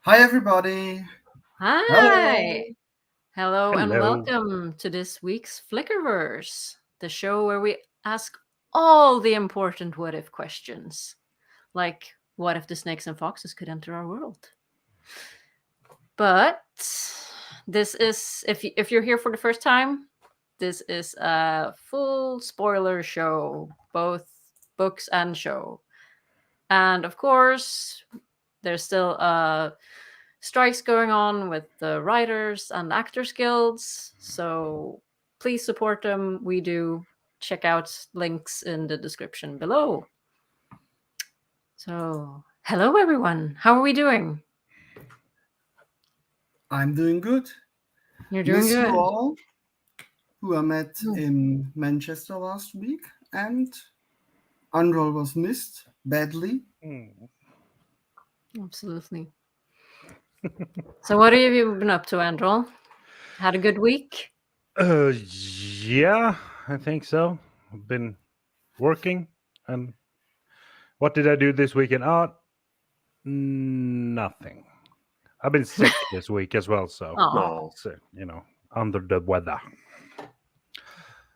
Hi, everybody. Hi! Hello. Hello and Hello. welcome to this week's Flickerverse, the show where we ask all the important what if questions. Like, what if the snakes and foxes could enter our world? But this is, if you're here for the first time, this is a full spoiler show, both books and show. And of course, there's still strikes going on with the writers and actors guilds, so please support them. We do. Check out links in the description below. So hello everyone, how are we doing? I'm doing good. You're doing Miss you good. all who I met in Manchester last week, and Androl was missed badly. Absolutely. So what have you been up to, Androl? Had a good week? Yeah, I think so. I've been working, and what did I do this weekend? Nothing. I've been sick this week as well, so Oh, No. it's, under the weather.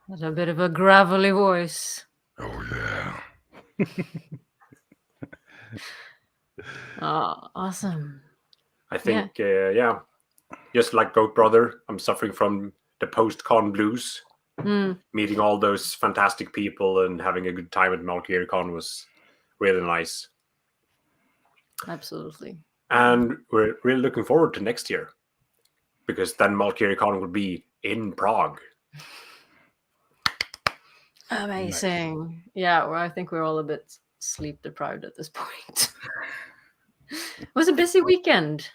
that's a bit of a gravelly voice. Oh yeah. Oh, awesome. I think, just like Goatbrother, I'm suffering from the post-con blues. Meeting all those fantastic people and having a good time at Malkier was really nice. Absolutely. And we're really looking forward to next year, because then Malkier will be in Prague. Amazing. Nice. Yeah, well, I think we're all a bit sleep deprived at this point. It was a busy weekend.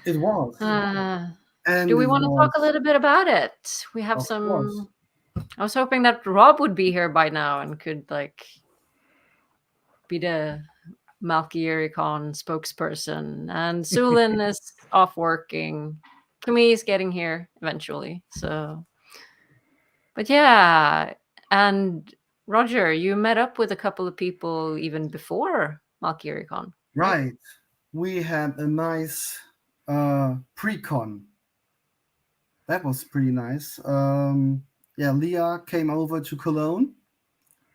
It was. Do we want to talk a little bit about it? We have some. Course. I was hoping that Rob would be here by now and could be the Malkier spokesperson. And Sulin is off working. Camille is getting here eventually. So, but yeah, and Roger, you met up with a couple of people even before Malkier. Right. We had a nice pre-con. That was pretty nice. Leah came over to Cologne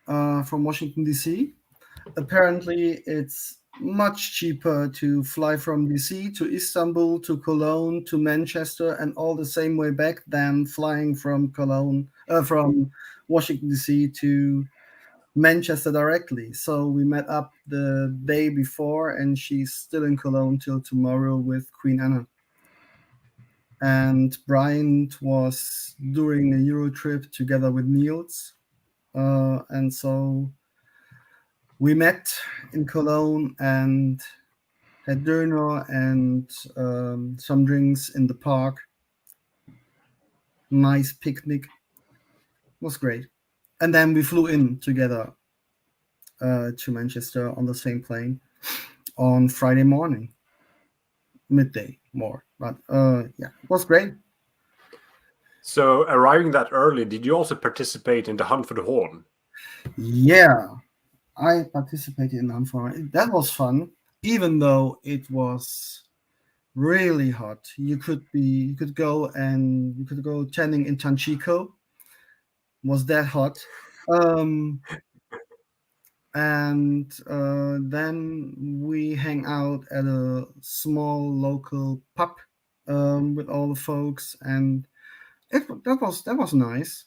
from Washington, D.C. Apparently, it's much cheaper to fly from DC to Istanbul to Cologne to Manchester and all the same way back than flying from from Washington DC to Manchester directly. So we met up the day before, and she's still in Cologne till tomorrow with Queen Anna. And Brian was doing a Euro trip together with Niels, and so we met in Cologne and had dinner and some drinks in the park. Nice picnic. Was great. And then we flew in together to Manchester on the same plane on Friday morning, midday more. But it was great. So, arriving that early, did you also participate in the Hunt for the Horn? Yeah, I participated in Unfortunate. That was fun, even though it was really hot. You could go tanning in Tanchico. Was that hot? And then we hang out at a small local pub with all the folks, and that was nice.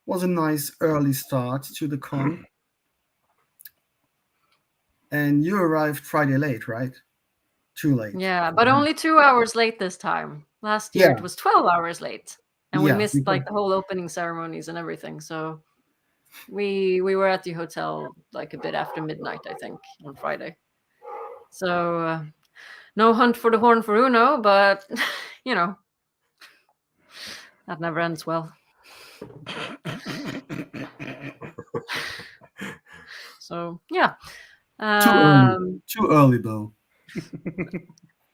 Was a nice early start to the con. And you arrived Friday late, right? Too late. Yeah, but only 2 hours late this time. Last year it was 12 hours late, and we missed the whole opening ceremonies and everything. So we were at the hotel a bit after midnight, I think, on Friday. So no Hunt for the Horn for Uno, but that never ends well. So yeah. Too early though.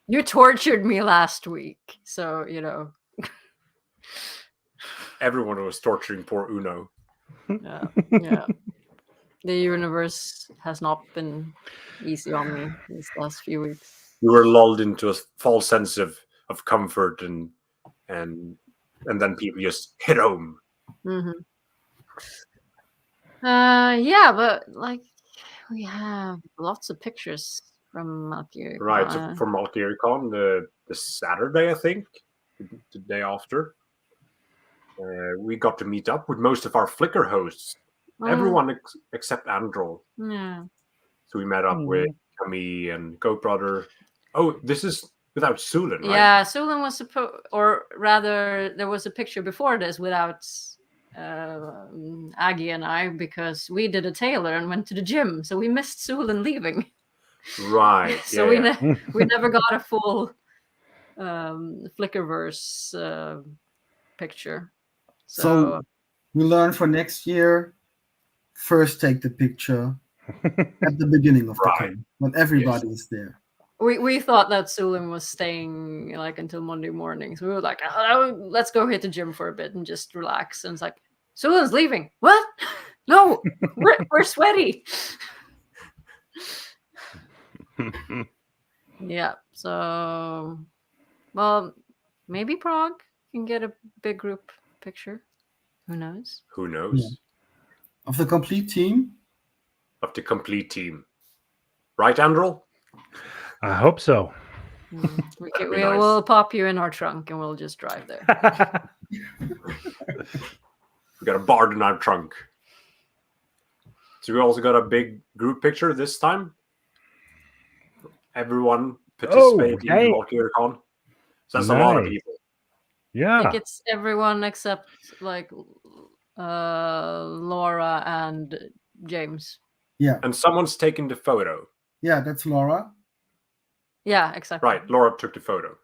You tortured me last week, so Everyone was torturing poor Uno. Yeah. The universe has not been easy on me these last few weeks. we were lulled into a false sense of comfort, and then people just hit home. Yeah, but like we have lots of pictures from Malkier. Right. So for Malkier Con, the Saturday, I think, the day after, we got to meet up with most of our Flickr hosts. Everyone except Androl. Yeah. So we met up with Camille and Goatbrother. Oh, this is without Sulin, right? Yeah, Sulin was supposed, or rather, there was a picture before this without Aggie and I, because we did a tailor and went to the gym, so we missed Sulin leaving. Right. So we never got a full Flickerverse picture. So we learned for next year, first take the picture at the beginning of the con when everybody is there. We thought that Sulin was staying like until Monday morning. So we were like, oh, let's go hit the gym for a bit and just relax. And it's like, Sulin's leaving. What? No, we're sweaty. Yeah. So, well, maybe Prague can get a big group picture. Who knows? Who knows? Yeah. Of the complete team? Of the complete team. Right, Androl? I hope so. We will pop you in our trunk and we'll just drive there. We got a bard in our trunk. So we also got a big group picture this time. Everyone participating in Malkier Con. So that's a lot of people. Yeah. I think it's everyone except like Laura and James. Yeah. And someone's taking the photo. Yeah, that's Laura. Yeah, exactly. Right, Laura took the photo.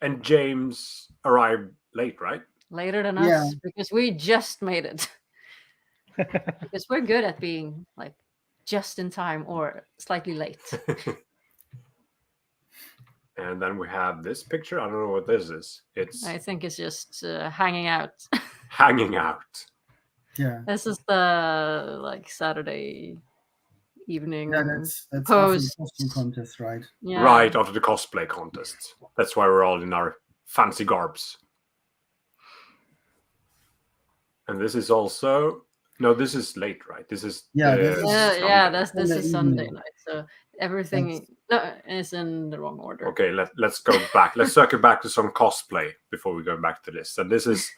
And James arrived late, right? Later than us, because we just made it. Because we're good at being like just in time or slightly late. And then we have this picture. I don't know what this is. I think it's just hanging out. Hanging out. Yeah. This is the like Saturday evening. Yeah, that's post after the costume contest, right? Yeah. Right, after the cosplay contest. That's why we're all in our fancy garbs. And this is also this is late, right? This is this is Sunday night. So everything is in the wrong order. Okay, let's go back. Let's circle back to some cosplay before we go back to this. And this is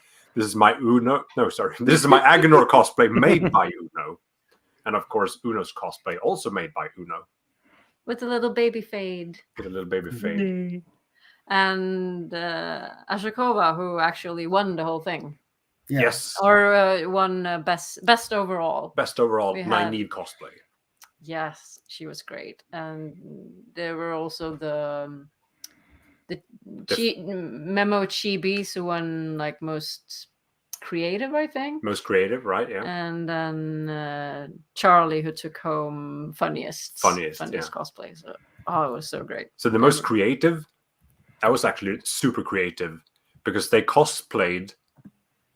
my Uno. No, sorry. This is my Aginor cosplay made by Uno. And of course, Uno's cosplay also made by Uno. With a little baby fade. And Ashikova, who actually won the whole thing. Yeah. Yes. Or won best overall. Best overall, Nynaeve cosplay. Yes, she was great. And there were also the Memo Chibis who won like most creative, I think. Most creative, right? Yeah. And then Charlie, who took home funniest cosplay. So, it was so great. So the most creative, that was actually super creative because they cosplayed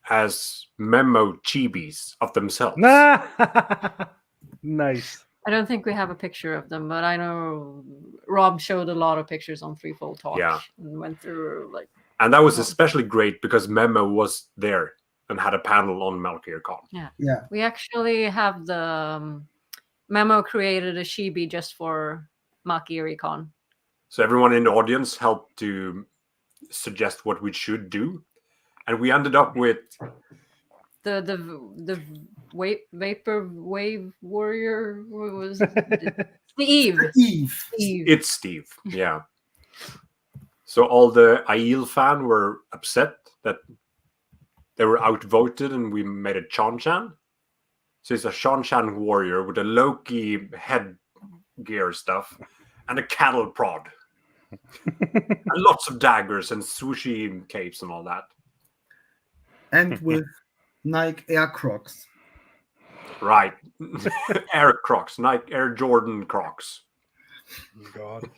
as Memo Chibis of themselves. Nice. I don't think we have a picture of them, but I know Rob showed a lot of pictures on Threefold Talk. Yeah. And went through like. And that was especially great because Memo was there and had a panel on Malkier Con. Yeah. We actually have the Memo created a Chibi just for Malkier Con. So everyone in the audience helped to suggest what we should do. And we ended up with the vapor wave warrior. What was it? Steve. It's Steve. Yeah. So all the Aiel fan were upset that they were outvoted, and we made a Shan-Shan. So it's a Shan-Shan warrior with a Loki headgear stuff and a cattle prod. And lots of daggers and swooshy capes and all that. And with Nike Air Crocs. Right. Air Crocs. Nike Air Jordan Crocs. God.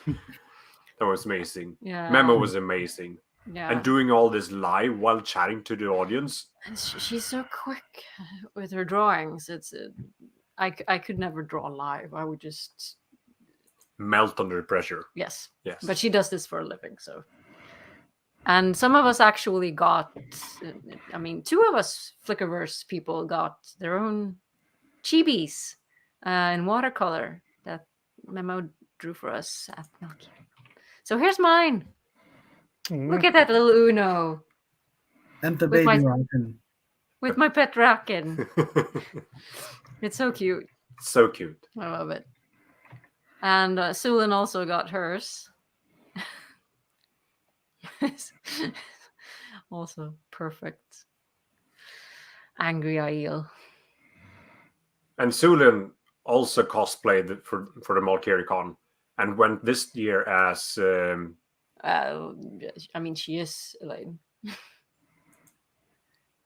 That was amazing. Yeah. Memo was amazing. Yeah. And doing all this live while chatting to the audience. And she's so quick with her drawings. I could never draw live. I would just melt under pressure. Yes. Yes. But she does this for a living, so. And some of us actually got, I mean, 2 of us Flickerverse people got their own chibis in watercolor that Memo drew for us at Malkier. So here's mine. Look at that little Uno And the With baby my- Raken. with my pet Raken. It's so cute. So cute. I love it. And Sulin also got hers. Also perfect. Angry Aiel. And Sulin also cosplayed for the Malkier Con and went this year as I mean, she is Elaine.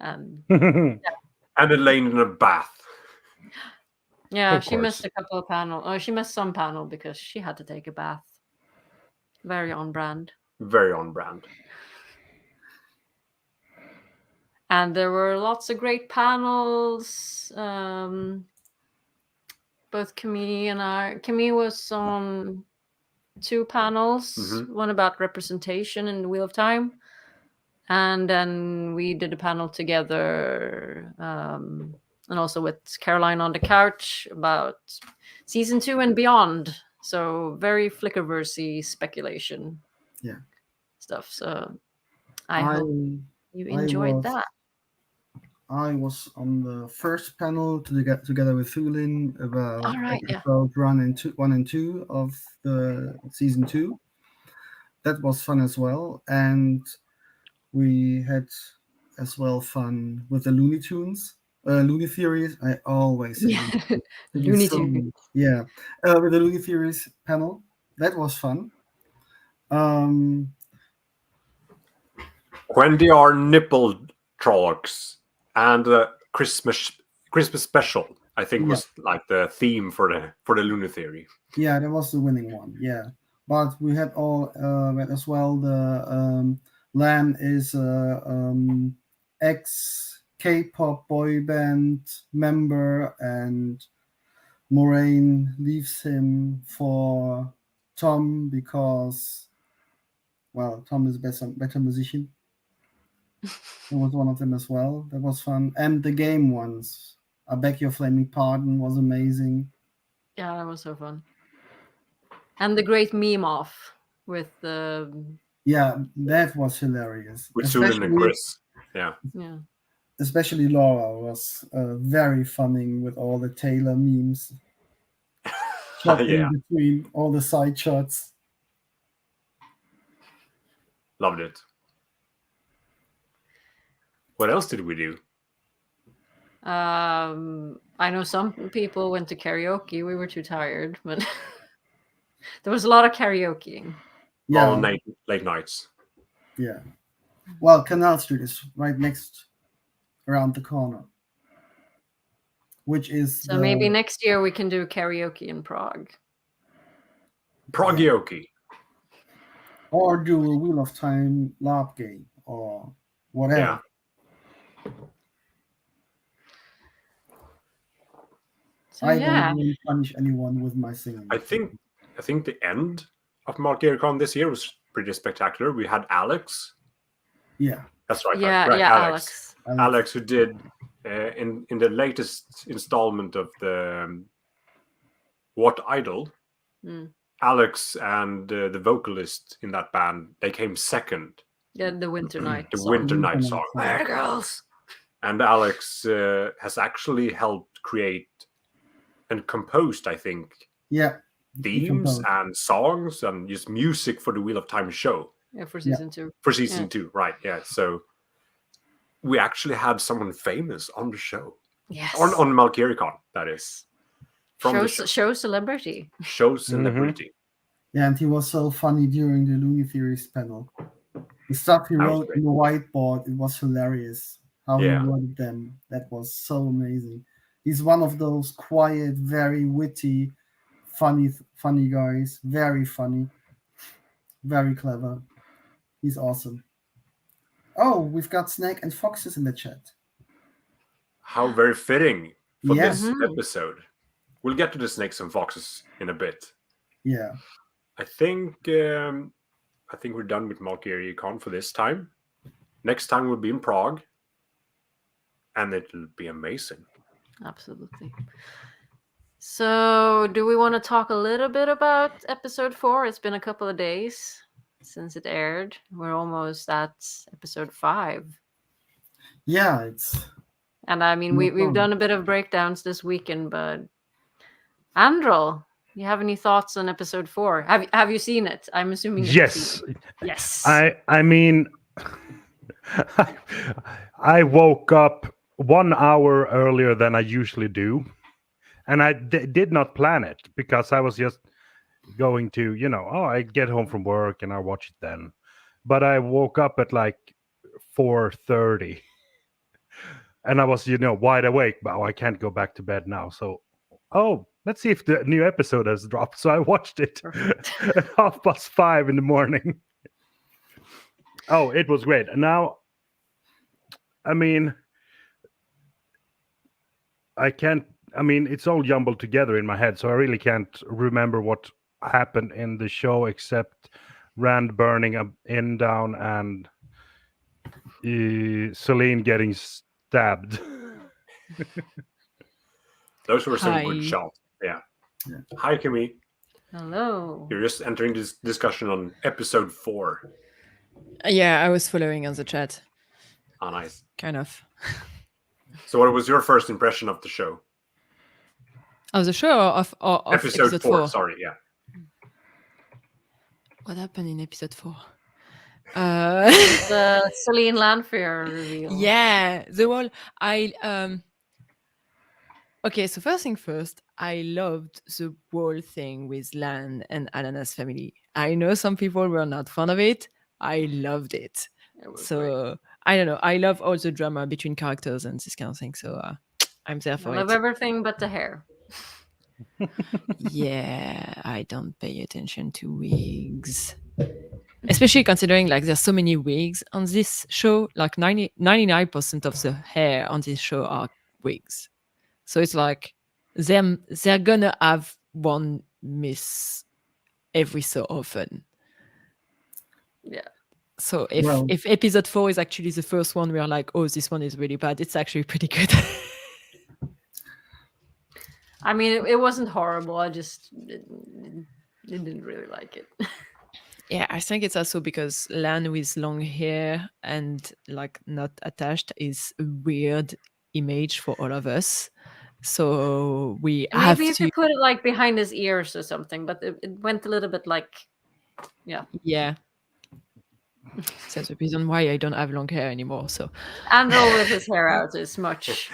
And and Elaine in a bath. yeah, Of she course. missed a couple of panels. Oh, she missed some panel because she had to take a bath. Very on brand. Very on brand. And there were lots of great panels. Both Camille was on 2 panels, Mhm. one about representation in the Wheel of Time. And then we did a panel together, and also with Caroline on the couch about season 2 and beyond. So very Flickerverse-y speculation. Yeah. Stuff. So I hope you I enjoyed was- that. I was on the first panel together with Sulin about All right, yeah. episode 1 and 2 of the season 2. That was fun as well, and we had as well fun with the Looney Tunes, Looney Theories. I always say Yeah. It is Looney so- Tunes. Yeah, with the Looney Theories panel, that was fun. When they are nipple talks and Christmas special, I think was like the theme for the Lunar Theory. Yeah, that was the winning one. Yeah, but we had all as well. The Lamb is ex K-pop boy band member, and Moraine leaves him for Tom because, well, Tom is better musician. It was one of them as well. That was fun, and the game ones. I beg your flaming pardon was amazing. Yeah, that was so fun. And the great meme off with the Yeah, that was hilarious. With Sulin and Chris. Yeah. yeah. Especially Laura was very funny with all the Taylor memes. Shot Yeah. in between all the side shots. Loved it. What else did we do? I know some people went to karaoke. We were too tired, but there was a lot of karaokeing. Yeah, All late nights. yeah. Well, Canal Street is right next, around the corner, which is So maybe next year we can do karaoke in Prague. Progyoki. or do a Wheel of Time LARP game or whatever. Yeah. So I yeah, don't really punish anyone with my singing. I think the end of Malkier Con this year was pretty spectacular. We had Alex. Yeah, That's right. yeah, right, yeah, Alex. Alex, who did in the latest installment of the What Idol, Mm. Alex and the vocalist in that band, they came second. Yeah, the Winter Night. The song. Winter Night Winter song. Night Where are the girls? And Alex has actually helped create and composed, I think, yeah, themes composed. and songs and just music for the Wheel of Time show. Yeah, for season 2. For season Yeah. 2, right? Yeah. So we actually had someone famous on the show, Yes. on Malkirikon, that is, from the show celebrity. show celebrity. Yeah, and he was so funny during the Looney Theories panel. The stuff he That was wrote great. on the whiteboard, it was hilarious. How Yeah. he wrote them, that was so amazing. He's one of those quiet, very witty, funny guys. Very funny, very clever. He's awesome. Oh, we've got Snake and Foxes in the chat. How very fitting for Yeah. this Mhm. episode. We'll get to the snakes and foxes in a bit. Yeah. I think we're done with Malkier Con for this time. Next time we'll be in Prague, and it'll be amazing. Absolutely. So, do we want to talk a little bit about episode 4? It's been a couple of days since it aired. We're almost at episode 5. Yeah, it's And I mean, no we've problem. done a bit of breakdowns this weekend, but Androl, you have any thoughts on episode 4? Have you seen it? I'm assuming you've seen it. Yes. I mean, I woke up 1 hour earlier than I usually do, and I did not plan it because I was just going to, I get home from work and I watch it then. But I woke up at like 4:30, and I was, wide awake. But I can't go back to bed now. So, let's see if the new episode has dropped. So I watched it at 5:30 in the morning. Oh, it was great. And now, I mean, it's all jumbled together in my head, so I really can't remember what happened in the show except Rand burning a inn down and Sulin getting stabbed. Those were some Hi. good shots. Yeah. Hi, Camille. Hello. You're just entering this discussion on episode 4. Yeah, I was following on the chat, Ah, nice. kind of. So, what was your first impression of the show? Of the show or of Episode 4. Sorry, yeah. What happened in episode 4? The Celine Lanfear reveal. Yeah, the whole okay, so first thing first, I loved the whole thing with Lan and Alana's family. I know some people were not fond of it. I loved it. It was great. So I don't know. I love all the drama between characters and this kind of thing. So I'm there I for love it. everything but the hair. Yeah, I don't pay attention to wigs. Especially considering like there's so many wigs on this show. Like 99% of the hair on this show are wigs. So it's like they're gonna have one miss every so often. Yeah. So if Well- if episode 4 is actually the first one, we are like, oh, this one is really bad. It's actually pretty good. I mean, it wasn't horrible. I just didn't really like it. Yeah, I think it's also because Lan with long hair and like not attached is a weird image for all of us. So we have Maybe if to. you put it like behind his ears or something, but it went a little bit like, yeah. Yeah. That's the reason why I don't have long hair anymore. So Androl with his hair out is much.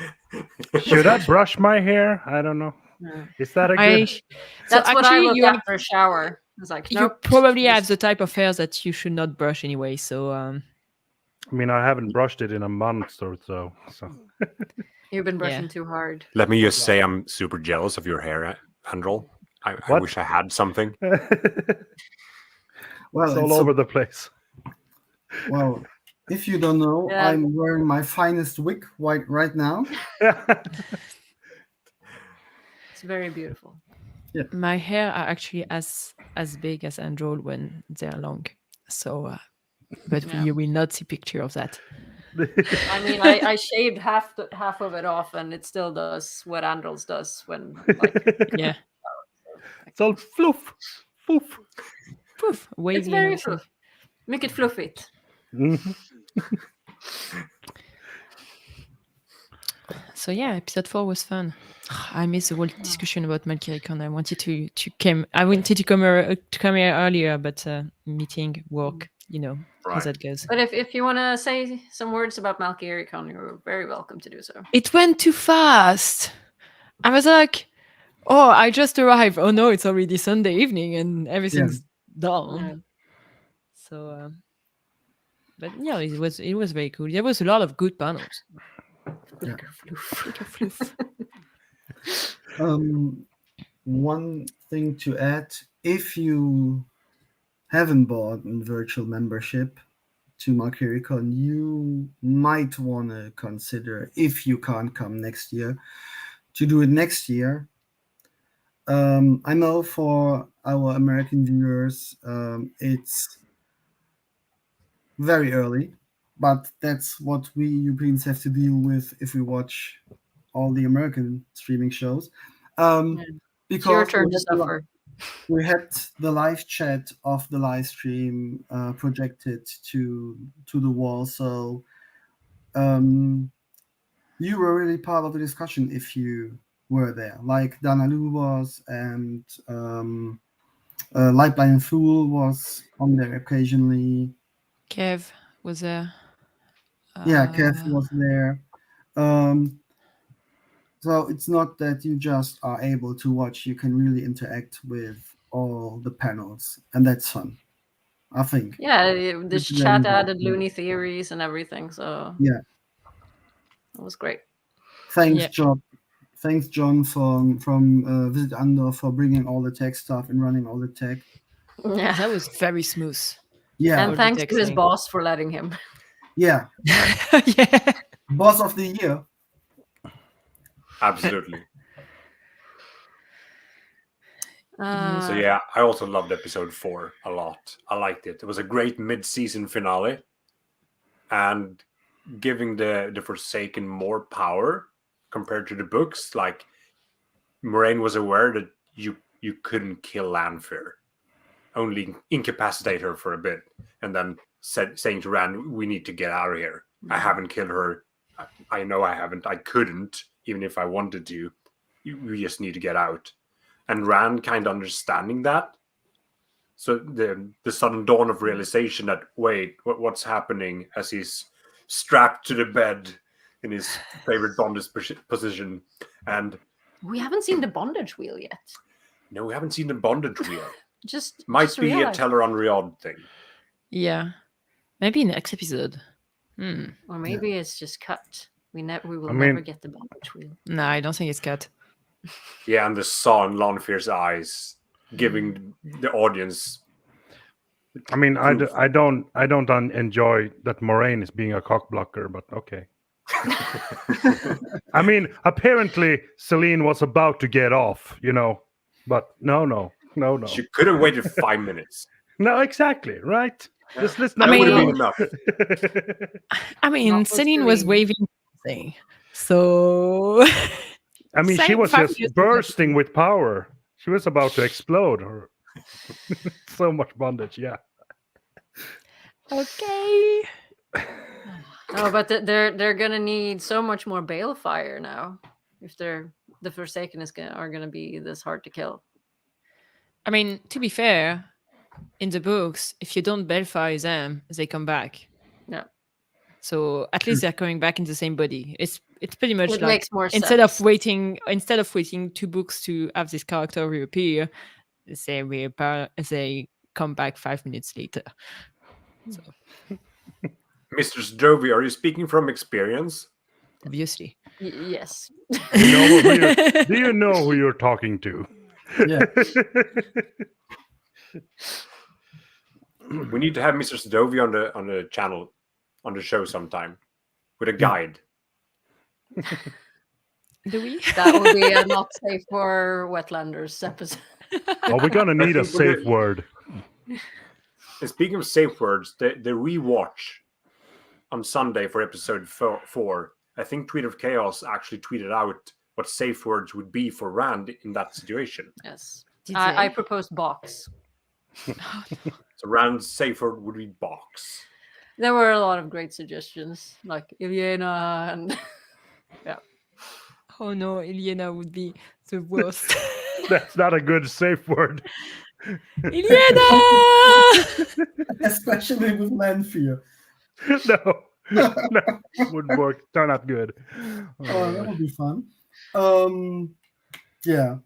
Should I brush my hair? I don't know. No. Is that a I. good? So That's what I actually, look you have, after a shower. It's like, you nope. probably have the type of hair that you should not brush anyway. So I mean, I haven't brushed it in a month or so. You've been brushing Yeah. too hard. Let me just say I'm super jealous of your hair, Androl. I What? wish I had something. Well, It's all it's a- over the place. well, if you don't know, Yeah. I'm wearing my finest wig right now. It's very beautiful. my hair are actually as big as Androl when they're long. So, but Yeah. you will not see picture of that. I mean, I shaved half of it off, and it still does what Androl's does when. Like, Yeah, It's all fluff. Foof. poof, wavy. it's and very everything. fluffy. Make it fluffy. Mhm. So yeah, episode 4 was fun. I missed the whole discussion about Malkier. I wanted to come. I wanted to come here earlier, but meeting, work, how Right. that goes. But if you want to say some words about Malkier, you're very welcome to do so. It went too fast. I was like, oh, I just arrived. Oh no, it's already Sunday evening and everything's done. Yeah. So, but yeah, it was very cool. There was a lot of good panels. Yeah. Fluff. One thing to add, if you haven't bought a virtual membership to Malkiricon, you might want to consider, if you can't come next year, to do it next year. I know for our American viewers, it's very early, but that's what we Europeans have to deal with if we watch all the American streaming shows. Yeah. It's your Because turn to suffer. we had the live chat of the live stream projected to the wall, so you were really part of the discussion if you were there, like Danalu was, and Light Blind Fool was on there occasionally. Kev was there. Yeah, Kev was there. So it's not that you just are able to watch, you can really interact with all the panels, and that's fun, I think. Yeah, this It's chat very added good. loony theories and everything, so Yeah. it was great. Thanks, Yeah. John. Thanks, John, from Visit Andor for bringing all the tech stuff and running all the tech. Yeah, That was very smooth. Yeah, and the thanks to his texting. boss for letting him. yeah. Yeah. Boss of the year. Absolutely. So Uh, yeah, I also loved episode 4 a lot. I liked it. It was a great mid-season finale, and giving the Forsaken more power compared to the books. Like, Moraine was aware that you couldn't kill Lanfear, only incapacitate her for a bit, and then saying to Rand, "We need to get out of here. I haven't killed her. I know I haven't. I couldn't, even if I wanted to. You just need to get out." And Rand kind of understanding that. So the sudden dawn of realization that, wait, what's happening, as he's strapped to the bed in his favorite bondage position. And we haven't seen the bondage wheel yet. no, we haven't seen the bondage wheel. Might just be a realized. Teller on Riod thing. Yeah. Maybe next episode. Or maybe it's just cut. We will I mean- never get the bondage wheel. No, I don't think it's cut. Yeah, and the saw in Lanfear's eyes, giving the audience. I mean, proof. I don't enjoy that Moraine is being a cock blocker, but okay. I mean, apparently Celine was about to get off, but no. She could have waited 5 minutes. No, exactly, right? Just listen. I That would have mean- been enough. I mean, Not for Celine was Celine. waving something. So I mean, she Same was 5 just years bursting with power. She was about to explode. So much bondage, yeah. okay. Oh, but they're gonna need so much more balefire now. If the Forsaken are gonna be this hard to kill. I mean, to be fair, in the books, if you don't balefire them, they come back. Yeah. So at least they're coming back in the same body. It's pretty much It like makes more instead sense. of waiting 2 books to have this character reappear, they come back 5 minutes later. So Mr. Sdrovey, are you speaking from experience? obviously. Yes. Do you know who you're talking to? Yeah. We need to have Mr. Sdrovey on the channel, on the show sometime, with a guide. Do we? That will be a not safe for wetlanders episode. Oh, we're gonna need a think we're safe word. And speaking of safe words, the rewatch on Sunday for episode 4, I think Tweet of Chaos actually tweeted out what safe words would be for Rand in that situation. Yes. Did I they? proposed box. So Rand's safe word would be box. There were a lot of great suggestions, like Ilyena and Oh no, Ilyena would be the worst. That's not a good safe word. Ilyena! Especially with Lanfear. No, wouldn't work. Turn out good. Oh, that would be fun. Yeah.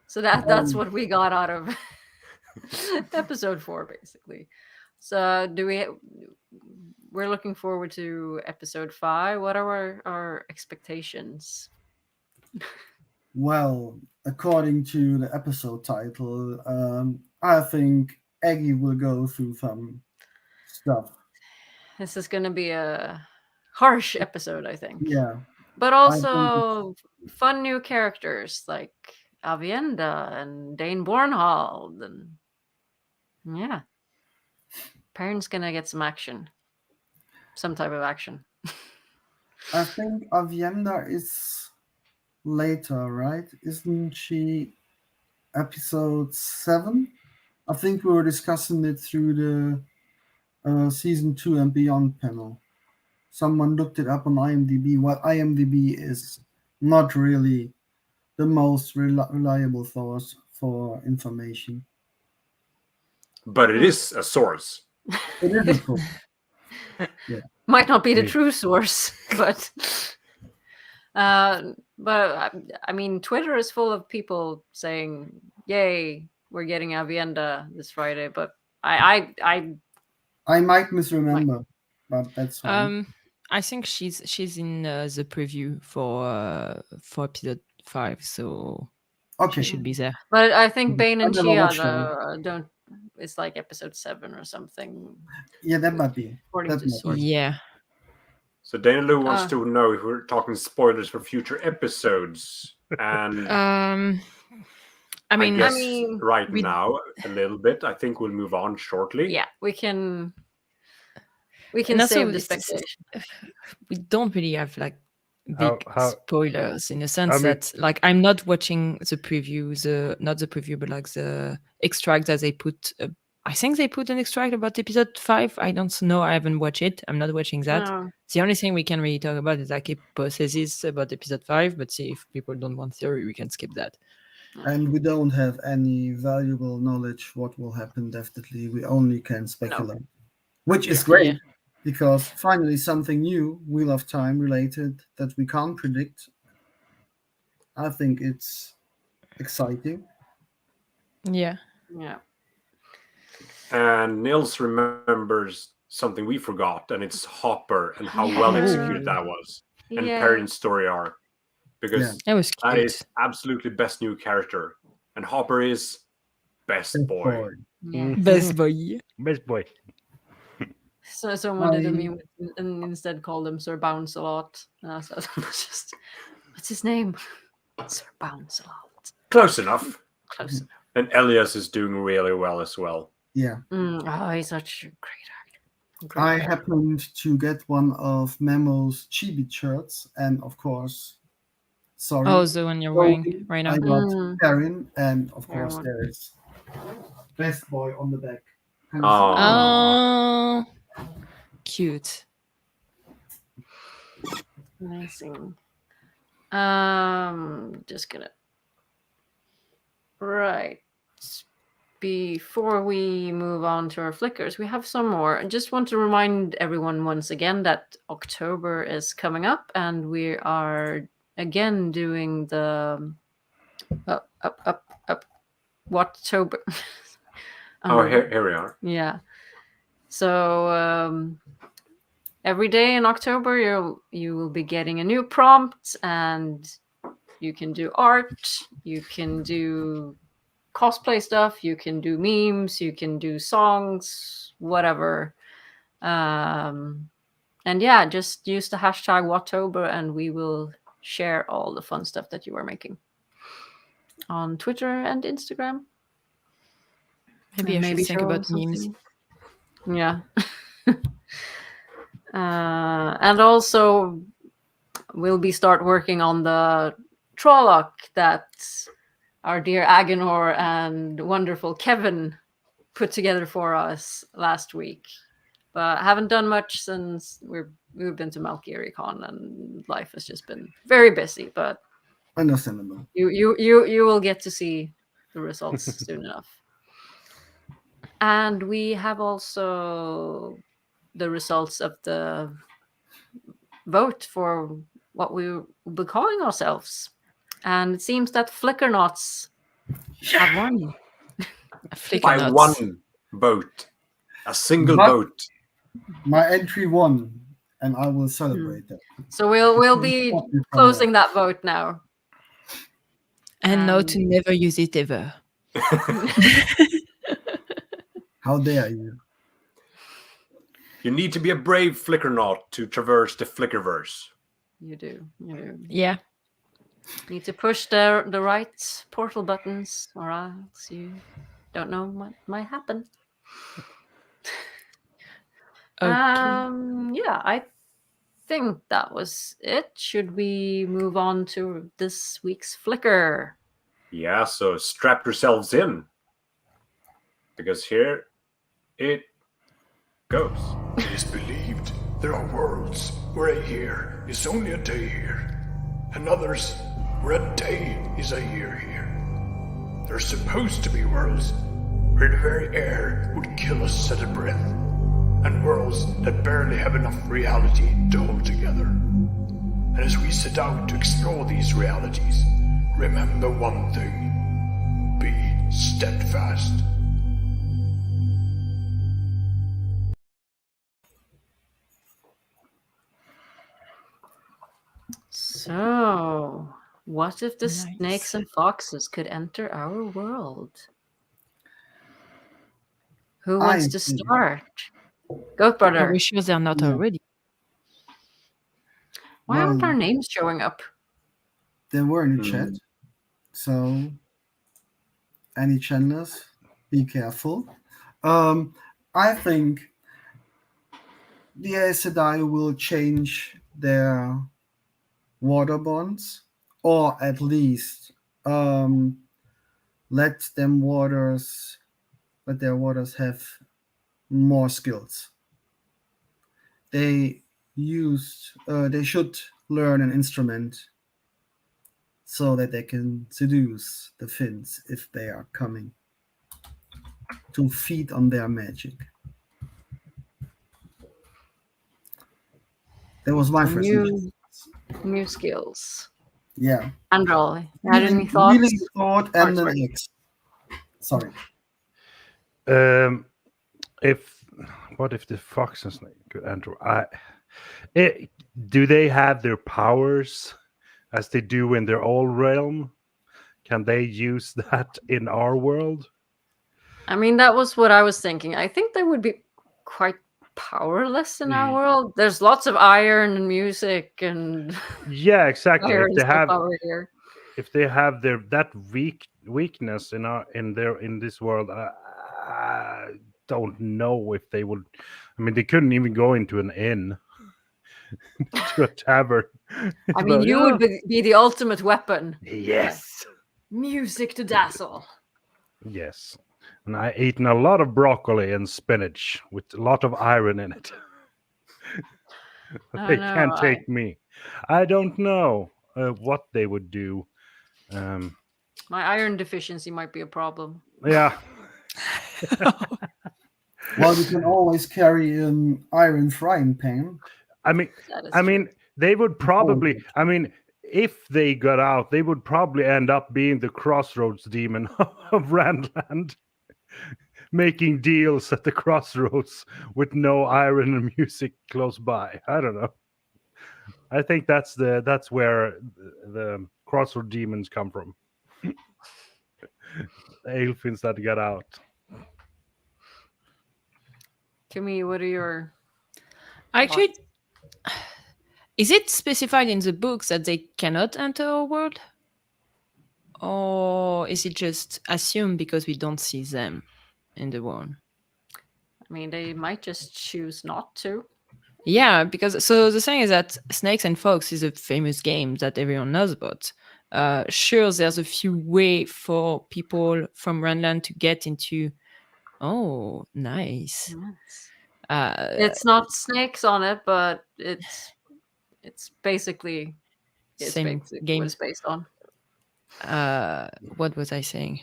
so that's what we got out of episode 4, basically. So we're looking forward to episode 5. What are our expectations? Well, according to the episode title, I think Aggie will go through some stuff. This is going to be a harsh episode, I think. Yeah. But also fun new characters like Avienda and Dane Bornhold, and yeah, Perrin's gonna get some action, some type of action. I think Avienda is later, right? Isn't she episode 7? I think we were discussing it through the season 2 and beyond panel. Someone looked it up on IMDb. Well, IMDb is not really the most reliable source for information. But it is a source. It is a source. Might not be the Yeah. true source, but I mean, Twitter is full of people saying, "Yay, we're getting Avienda this Friday." But I I might misremember, but that's fine. I think she's in the preview for episode 5, so Okay. she should be there. but I think Bane and I never Chia watched that. don't. It's like episode 7 or something, Yeah, that might be. according to That might sources. Yeah. So Dana Lou wants to know if we're talking spoilers for future episodes. And I mean, guess right we- now a little bit. I think we'll move on shortly. Yeah, we can and also save the it's- speculation. we don't really have like big How- spoilers in the sense I mean- that like I'm not watching the preview, not the preview, but like the extract that they put. I think they put an extract about episode 5. I don't know. I haven't watched it. I'm not watching that. No. The only thing we can really talk about is like hypotheses about episode 5. But see, if people don't want theory, we can skip that. And we don't have any valuable knowledge what will happen, definitely. We only can speculate. Which is great, Yeah. because finally something new, Wheel of Time related, that we can't predict. I think it's exciting. Yeah. Yeah. And Nils remembers something we forgot, and it's Hopper and how well executed that was, and Yeah. Perrin's story arc, because That was cute. that is absolutely best new character, and Hopper is best boy. Yeah. Best boy. Best boy. So someone did a I- meme and instead called him Sir Bounce a lot. So just what's his name? Sir Bounce a lot. Close enough. Close enough. And Elias is doing really well as well. Yeah. Oh, he's such a great actor. Great I actor. happened to get one of Memo's chibi shirts, and of course, sorry, Oh, the one you're wearing right now. I got Mm. Perrin, and of course Yeah. there is Best Boy on the back. Oh. Oh, cute. Amazing. Just gonna. Right. Before we move on to our flickers, we have some more. I just want to remind everyone once again that October is coming up, and we are again doing the up Whattober. Oh, here we are. Yeah. So every day in October, you will be getting a new prompt, and you can do art, you can do cosplay stuff, you can do memes, you can do songs, whatever. And yeah, just use the hashtag Whattober, and we will share all the fun stuff that you are making on Twitter and Instagram. Maybe And I should think show about something. memes. Yeah. And also, we'll be start working on the Trolloc that our dear Aginor and wonderful Kevin put together for us last week. But I haven't done much since we've been to Malkier Con, and life has just been very busy. But Understandable. you will get to see the results soon enough. And we have also the results of the vote for what we will be calling ourselves. And it seems that Flickernauts have won. By Flickernauts. one vote. A single What? vote. My entry won, and I will celebrate that. So we'll be closing that vote now. And now to never use it ever. How dare you? You need to be a brave Flickernaut to traverse the Flickerverse. You do. Yeah. Need to push the right portal buttons, or else you don't know what might happen. Okay. Yeah, I think that was it. Should we move on to this week's Flicker? Yeah, so strap yourselves in. Because here it goes. It is believed there are worlds where a year is only a day here, and others where a day is a year here. There are supposed to be worlds where the very air would kill us at a breath, and worlds that barely have enough reality to hold together. And as we set out to explore these realities, remember one thing: be steadfast. So, what if the Nice. snakes and foxes could enter our world? Who wants to think- start? Goatbrother. Are we sure they're not Yeah. already? Why aren't Well- our names showing up? They were in the chat. So, any channelers, be careful. I think the Aes Sedai will change their water bonds, or at least let their waters have more skills. They should learn an instrument so that they can seduce the Finns if they are coming to feed on their magic. That was my first New skills. Yeah. Androl, you had any thoughts? Really thought and Sorry, an X. Sorry. What if the fox and snake could enter? Do they have their powers as they do in their old realm? Can they use that in our world? I mean, that was what I was thinking. I think they would be quite powerless in our world. There's lots of iron and music and Yeah, exactly. fire If and they stuff have, over here. if they have that weakness in this world, I don't know if they would. I mean, they couldn't even go into an inn, to a tavern. I mean, you would be the ultimate weapon. Yes. Music to dazzle. Yes. And I eaten a lot of broccoli and spinach with a lot of iron in it. I They know, can't take me. I don't know what they would do. My iron deficiency might be a problem. Yeah. Well, you can always carry an iron frying pan. I mean, That is I true. mean, they would probably. I mean, if they got out, they would probably end up being the crossroads demon of Randland, making deals at the crossroads with no iron and music close by. I don't know. I think that's where the crossroad demons come from. The Aelfins that got out. Camille, what are your Actually, is it specified in the books that they cannot enter our world? Or is it just assumed because we don't see them in the world? I mean, they might just choose not to. Yeah, because so the thing is that Snakes and Fox is a famous game that everyone knows about. Sure, there's a few way for people from Randland to get into. Oh, nice. It's not snakes on it, but it's basically Same basically game. what it's based on. What was I saying?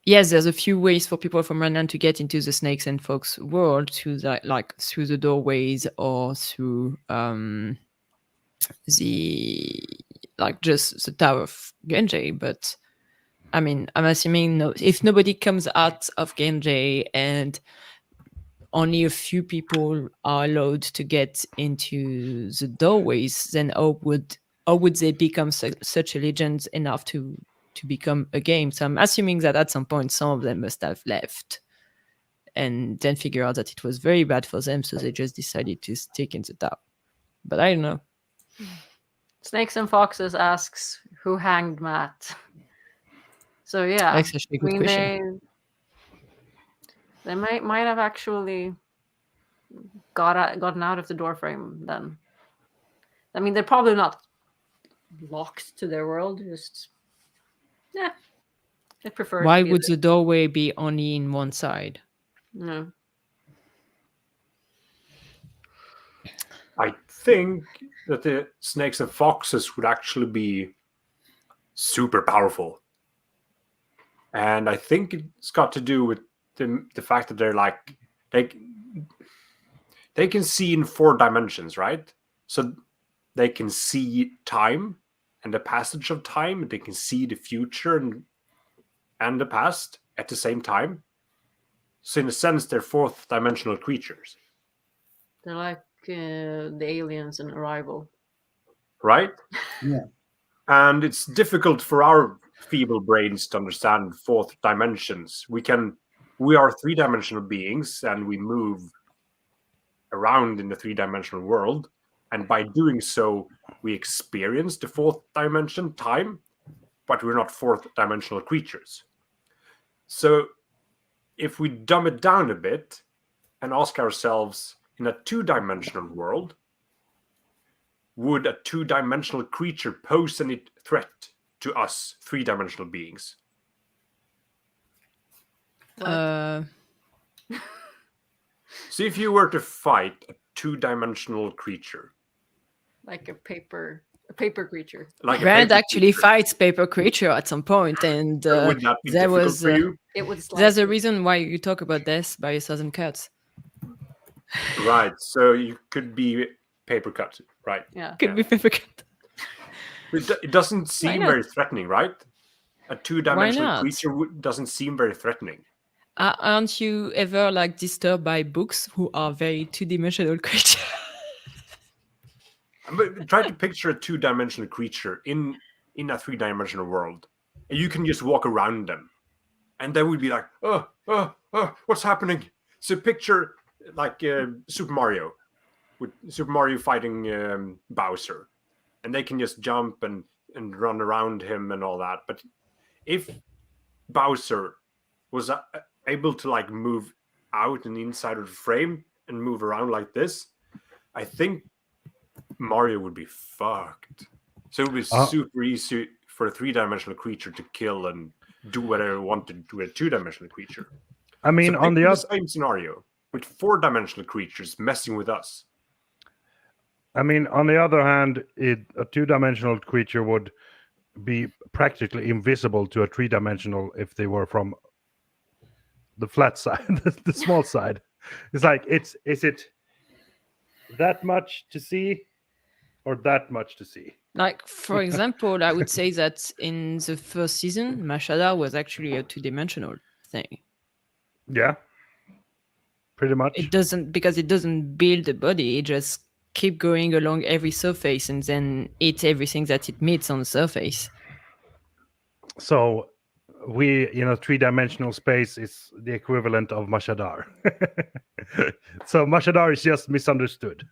Yes, there's a few ways for people from Randland to get into the Snakes and Fox world through through the doorways or through just the Tower of Genji. But I mean, I'm assuming if nobody comes out of Genji and only a few people are allowed to get into the doorways, then how would they become such a legend enough to become a game? So I'm assuming that at some point some of them must have left and then figure out that it was very bad for them, so they just decided to stick in the top. but I don't know. Snakes and Foxes asks who hanged Matt. So yeah, That's actually a good question. they might have actually gotten out of the doorframe then. I mean, they're probably not locked to their world. Just I prefer. Why would the doorway be only in one side? No. I think that the snakes and foxes would actually be super powerful. And I think it's got to do with the fact that they're like they can see in 4 dimensions, right? So they can see time and the passage of time. They can see the future and the past at the same time. So in a sense, they're 4th dimensional creatures. They're like the aliens in Arrival. Right? Yeah. And it's difficult for our feeble brains to understand 4th dimensions. We are 3-dimensional beings and we move around in the 3-dimensional world. And by doing so, we experience the 4th dimension, time, but we're not 4th dimensional creatures. So if we dumb it down a bit and ask ourselves, in a 2-dimensional world, would a 2-dimensional creature pose any threat to us 3-dimensional beings? What? So if you were to fight a 2-dimensional creature, Like a paper creature. like a Brand paper actually creature, fights paper creature at some point, and would that be there difficult was for you? It would slide. there's a reason why you talk about this by 1,000 cuts. Right. So you could be paper cut, right? Yeah. Could be paper cut. It doesn't seem not? very threatening, right? A 2-dimensional not? creature doesn't seem very threatening. Aren't you ever like disturbed by books who are very 2-dimensional creatures? But try to picture a 2-dimensional creature in a 3-dimensional world, and you can just walk around them, and they would be like, oh, what's happening? So picture like Super Mario, with Super Mario fighting Bowser, and they can just jump and run around him and all that. But if Bowser was able to like move out and inside of the frame and move around like this, I think Mario would be fucked. So it would be super easy for a 3-dimensional creature to kill and do whatever it wanted to a 2-dimensional creature. I mean, So on the picture other, same scenario with 4-dimensional creatures messing with us. I mean, on the other hand, a 2-dimensional creature would be practically invisible to a 3-dimensional if they were from the flat side, the small side. It's like, is it that much to see or that much to see? Like, for example, I would say that in the first season, Mashada was actually a 2-dimensional thing. Yeah, pretty much. It doesn't build a body. It just keep going along every surface and then eat everything that it meets on the surface. So we, 3-dimensional space is the equivalent of Mashadar. So Mashadar is just misunderstood.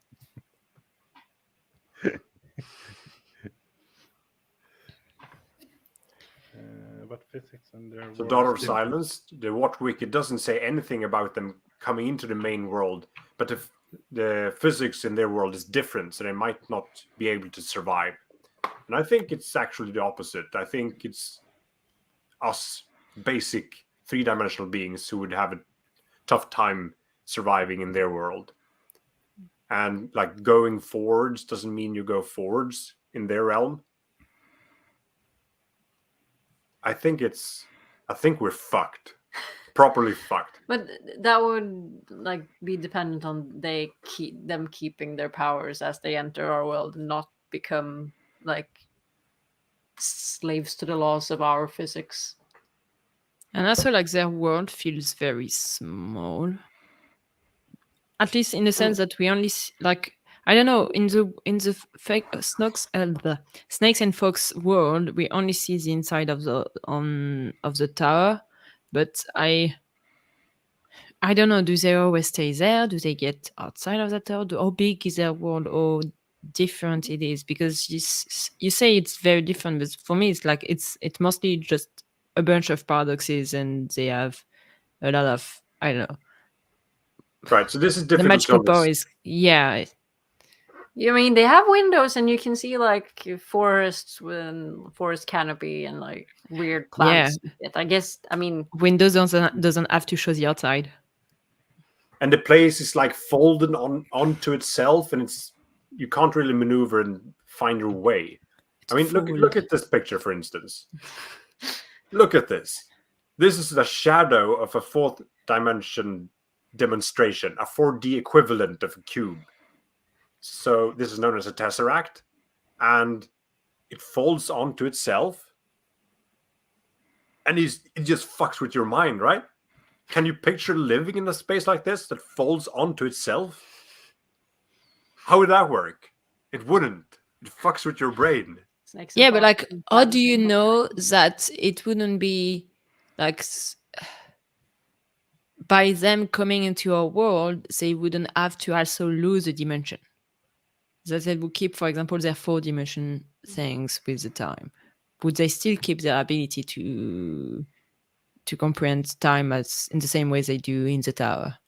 But physics and their So worlds Daughter of differ. Silence, the What Wiki doesn't say anything about them coming into the main world, but the physics in their world is different, so they might not be able to survive. And I think it's actually the opposite. I think it's us basic 3-dimensional beings who would have a tough time surviving in their world. And like going forwards doesn't mean you go forwards in their realm. I think we're fucked. Properly fucked. But that would like be dependent on them keeping their powers as they enter our world, and not become like slaves to the laws of our physics. And also, like, their world feels very small. At least in the sense that we only like, I don't know, in the fake snakes and fox world, we only see the inside of the tower. But I don't know. Do they always stay there? Do they get outside of the tower? How big is their world? Or different it is, because you say it's very different, but for me it's like it's mostly just a bunch of paradoxes, and they have a lot of, I don't know, Right. So this is the difficult magical to power understand. is I mean, they have windows, and you can see like forests with forest canopy and like weird plants. I guess. I mean, Windows doesn't have to show the outside. And the place is like folded onto itself, and you can't really maneuver and find your way. I mean, look at this picture, for instance. Look at this. This is the shadow of a fourth dimension demonstration, a 4D equivalent of a cube. So this is known as a tesseract, and it folds onto itself, and it just fucks with your mind, right? Can you picture living in a space like this that folds onto itself? How would that work? It wouldn't. It fucks with your brain. snakes and Yeah, but like, foxes and how plants do you and- know that it wouldn't be like by them coming into our world, they wouldn't have to also lose a dimension? That they would keep, for example, their 4-dimension things with the time. Would they still keep their ability to comprehend time as in the same way they do in the tower?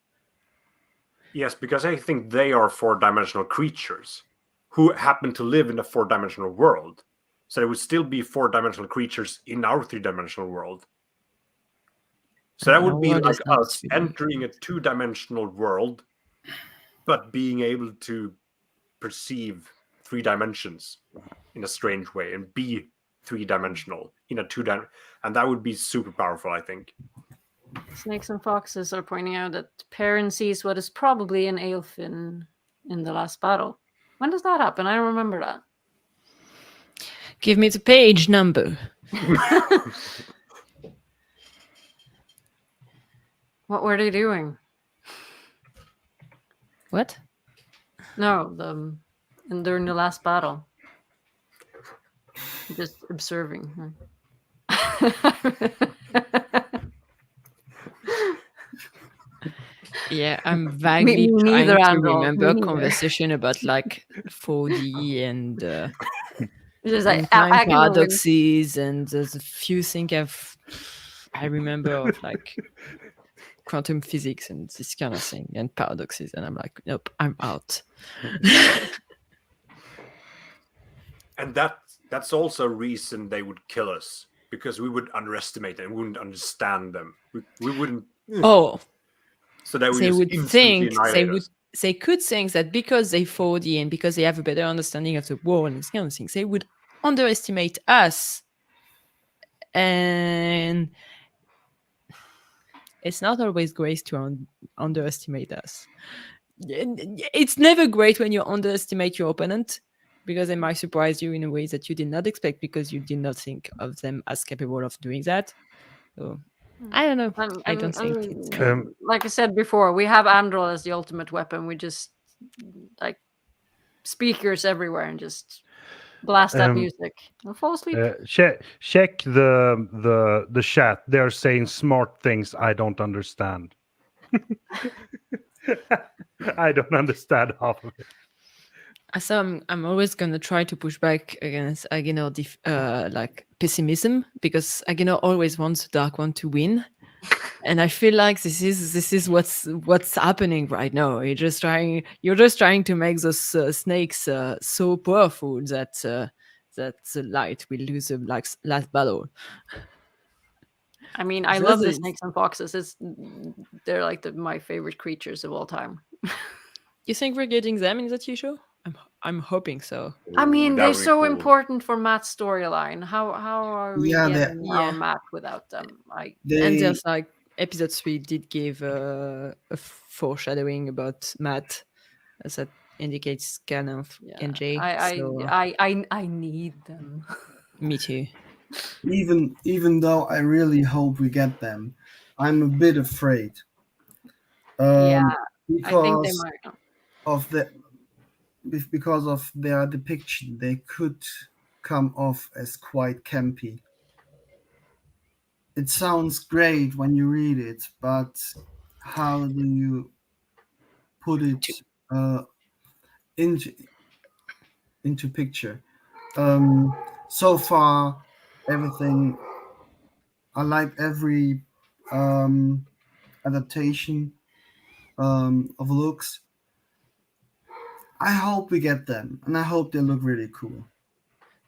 Yes, because I think they are 4-dimensional creatures who happen to live in a 4-dimensional world. So there would still be 4-dimensional creatures in our 3-dimensional world. So that And would our be world like is not us 3D. entering a 2-dimensional world, but being able to perceive 3 dimensions in a strange way and be 3-dimensional in a 2-dimensional. And that would be super powerful, I think. Snakes and foxes are pointing out that Perrin sees what is probably an Aelfin in the last battle. When does that happen? I don't remember that. Give me the page number. What were they doing? What? No, and during the last battle. Just observing. Yeah, I'm vaguely me trying neither, to Androl. remember Me neither. conversation about like 4D and Just and like time Aginor wins. paradoxes, and there's a few things I remember of like quantum physics and this kind of thing and paradoxes, and I'm like, nope, I'm out. And that's also a reason they would kill us, because we would underestimate them, we wouldn't understand them. We wouldn't. Oh, So they would they just would instantly think annihilate us. they could think that because they 4D and because they have a better understanding of the world and this kind of things, they would underestimate us. And it's not always great to underestimate us. It's never great when you underestimate your opponent, because they might surprise you in a way that you did not expect, because you did not think of them as capable of doing that. So I don't know. I don't think it's like I said before, we have Androl as the ultimate weapon. We just like speakers everywhere and just blast that music. I'll fall asleep. Check the chat. They're saying smart things I don't understand. I don't understand half of it. So I'm always gonna try to push back against Aginor like pessimism, because Aginor always wants the Dark One to win, and I feel like this is what's happening right now. You're just trying to make those snakes so powerful that the light will lose the last battle. I mean, I love the snakes and foxes. They're like my favorite creatures of all time. You think we're getting them in the TV show? I'm hoping so. I mean, That they're would be so cool. important for Matt's storyline. How are we getting our Matt without them? And there's like episode 3 did give a foreshadowing about Matt, as that indicates kind of NJ. I need them. Me too. Even though I really hope we get them, I'm a bit afraid. I think they Because might. because of their depiction, they could come off as quite campy. It sounds great when you read it, but how do you put it into? into picture. So far, everything I like every adaptation of looks. I hope we get them, and I hope they look really cool.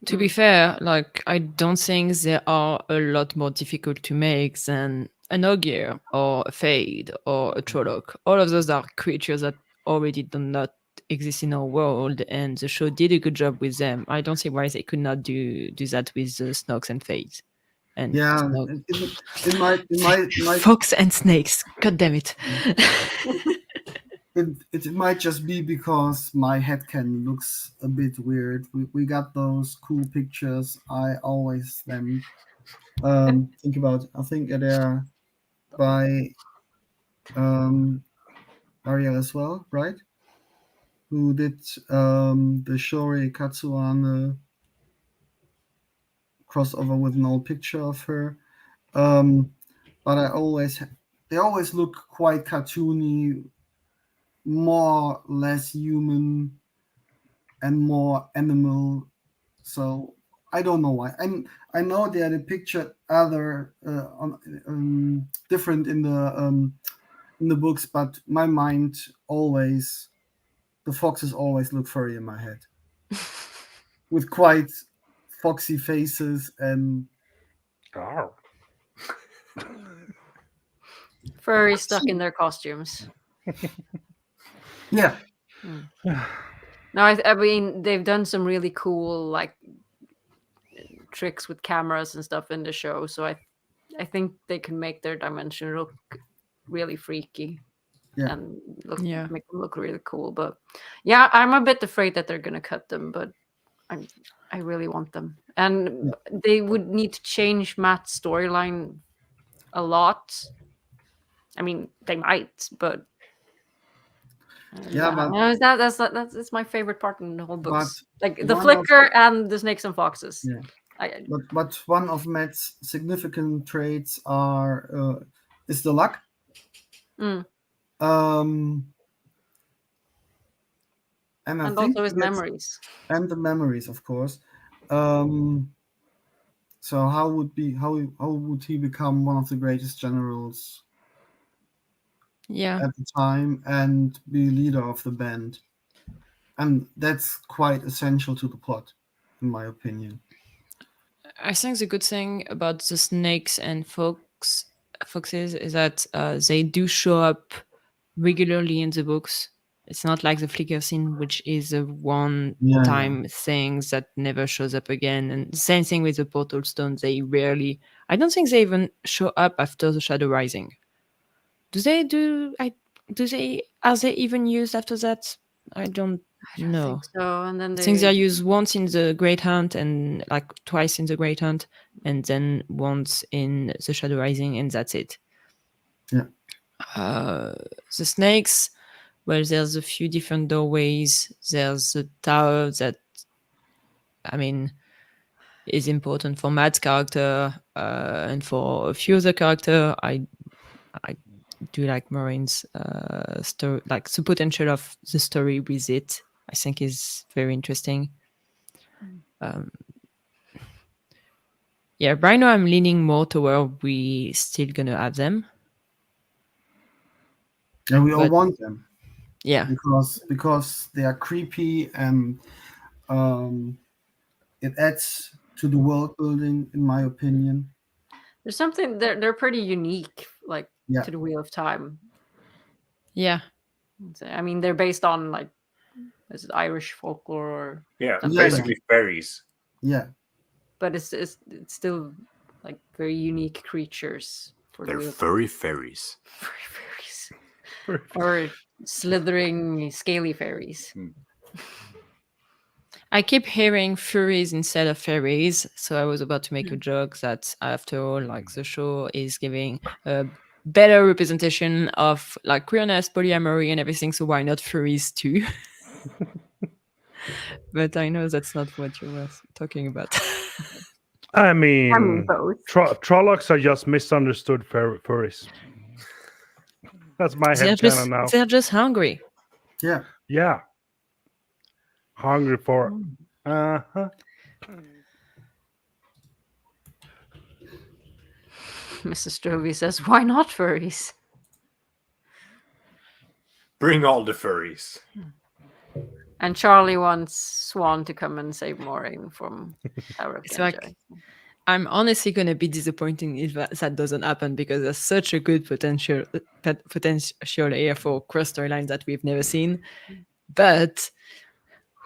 To be fair, like I don't think they are a lot more difficult to make than an Ogier or a Fade or a Trolloc. All of those are creatures that already do not exist in our world, and the show did a good job with them. I don't see why they could not do that with the Snogs and Fades. And Yeah, Snog- it might Fox and snakes. God damn it. it might just be because my headcanon looks a bit weird. We got those cool pictures. I always then think about. I think they're by Ariel as well, right? Who did the Shori Katsuane crossover with an old picture of her. But they always look quite cartoony, more less human and more animal. So I don't know why. I know they are the picture other different in the books, but my mind always the foxes always look furry in my head, with quite foxy faces and Arr. Furry stuck in their costumes. yeah. No, I mean they've done some really cool like tricks with cameras and stuff in the show, so I think they can make their dimension look really freaky. Yeah. And Yeah. make them look really cool. But yeah, I'm a bit afraid that they're gonna cut them, but I really want them. And they would need to change Matt's storyline a lot. I mean, they might, but Yeah, but- no, that's my favorite part in the whole books. Like the one of- Flicker and the Snakes and Foxes. Yeah. I, But one of Matt's significant traits is the luck. Mm. And I and think also his he gets- memories. and the memories, of course. So how would he become one of the greatest generals Yeah. at the time and be leader of the band? And that's quite essential to the plot, in my opinion. I think the good thing about the snakes and foxes is that they do show up regularly in the books. It's not like the flicker scene, which is a one-time thing that never shows up again. And same thing with the portal stone. They rarely. I don't think they even show up after the Shadow Rising. Do they? Are they even used after that? I don't know. think so. And then I think they're used once in the Great Hunt and like twice in the Great Hunt, and then once in the Shadow Rising, and that's it. Yeah. The snakes, well, there's a few different doorways. There's a tower that, I mean, is important for Matt's character and for a few other characters. I do like Maureen's story, like the potential of the story with it. I think is very interesting. Yeah, right now I'm leaning more toward we still gonna have them. And we all But- want them Yeah, because they are creepy and it adds to the world building, in my opinion. There's something they're pretty unique, like Yeah. to the Wheel of Time. yeah. I mean, they're based on like is it Irish folklore, or, Yeah, Yeah. basically fairies. Yeah. but it's still like very unique creatures for the They're Wheel of furry fairies. fairies, or slithering, scaly fairies. I keep hearing furies instead of fairies, so I was about to make a joke that after all, like the show is giving a better representation of like queerness, polyamory, and everything. So why not furries too? But I know that's not what you were talking about. I mean, both. Trollocs are just misunderstood furries. That's my headcanon now. They're just hungry. Yeah. Yeah. Hungry for Uh-huh. Mrs. Stovey says, "Why not furries?" Bring all the furries. And Charlie wants Swan to come and save Maureen from Tower of It's Genji. like I'm honestly gonna be disappointed if that doesn't happen because there's such a good potential here for cross storylines that we've never seen. But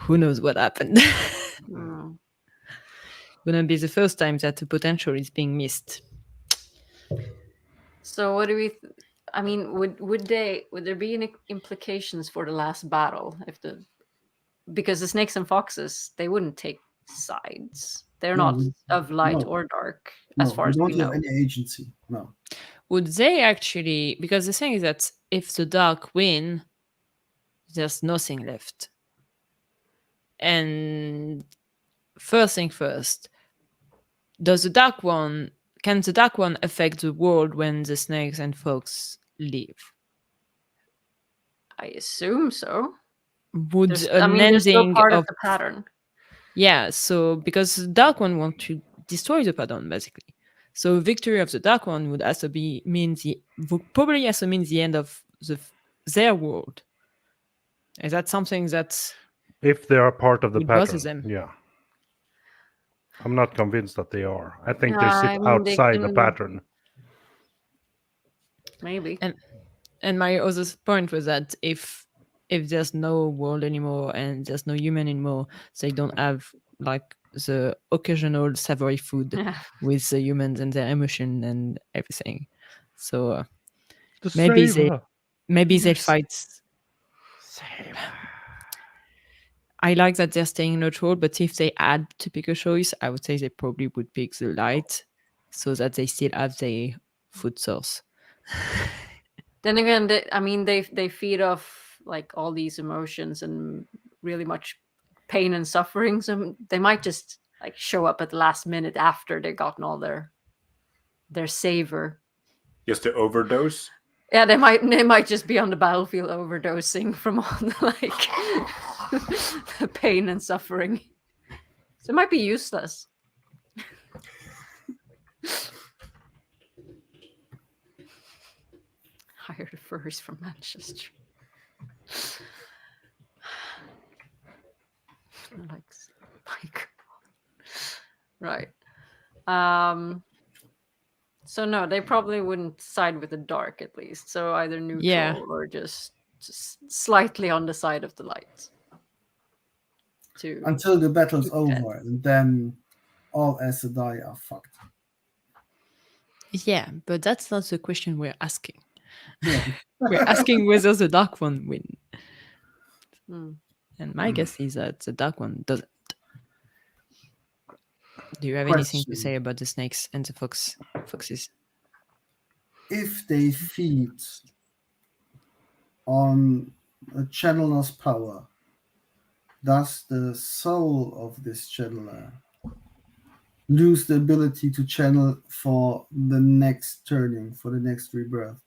who knows what happened? Mm. Gonna be the first time that the potential is being missed. So what do we? I mean, would there be any implications for the last battle because the snakes and foxes, they wouldn't take sides. They're No, not of light no. or dark, No, as far we as we don't have know. any agency. No. Would they actually? Because the thing is that if the dark win, there's nothing left. And first thing first, can the dark one affect the world when the snakes and fox leave? I assume so. Would They're an still ending part of of the pattern. yeah, so because the dark one want to destroy the pattern basically. So victory of the dark one would probably also mean the end of their world. Is that something that If they are part of the It bothers pattern, them. yeah. I'm not convinced that they are. I think they Yeah, sit I mean, they outside the can- pattern. Maybe. And my other point was that if there's no world anymore and there's no human anymore, they don't have like the occasional savory food Yeah. with the humans and their emotion and everything. So The maybe savor. they Yes. fight. I like that they're staying neutral, but if they had to pick a choice, I would say they probably would pick the light so that they still have their food source. Then again, they feed off like all these emotions and really much pain and suffering. So they might just like show up at the last minute after they've gotten all their savor. Just to overdose. Yeah, they might just be on the battlefield overdosing from all the the pain and suffering. So it might be useless. Hire the furries from Manchester. Like, right. So no, they probably wouldn't side with the dark at least. So either neutral Yeah. or just slightly on the side of the light. Until the battle's Depends. over, and then all Aes Sedai are fucked. Yeah, but that's not the question we're asking. Yeah. We're asking whether the dark one win. Hmm. And my guess is that the dark one doesn't. Do you have anything to Question. say about the snakes and the foxes? If they feed on a channeler's power, does the soul of this channeler lose the ability to channel for the next turning, for the next rebirth?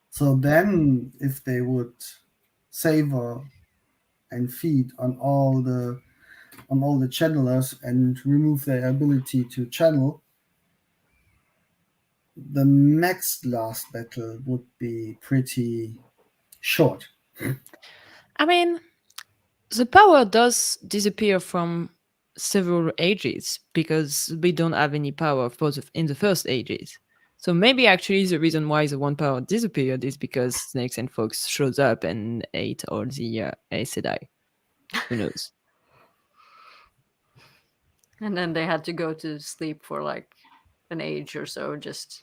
So then, if they would savor and feed on all the channelers and remove their ability to channel, the next last battle would be pretty short. I mean, the power does disappear from several ages because we don't have any power in the first ages. So maybe actually the reason why the one power disappeared is because snakes and fox shows up and ate all the Aes Sedai. Who knows? And then they had to go to sleep for like an age or so, just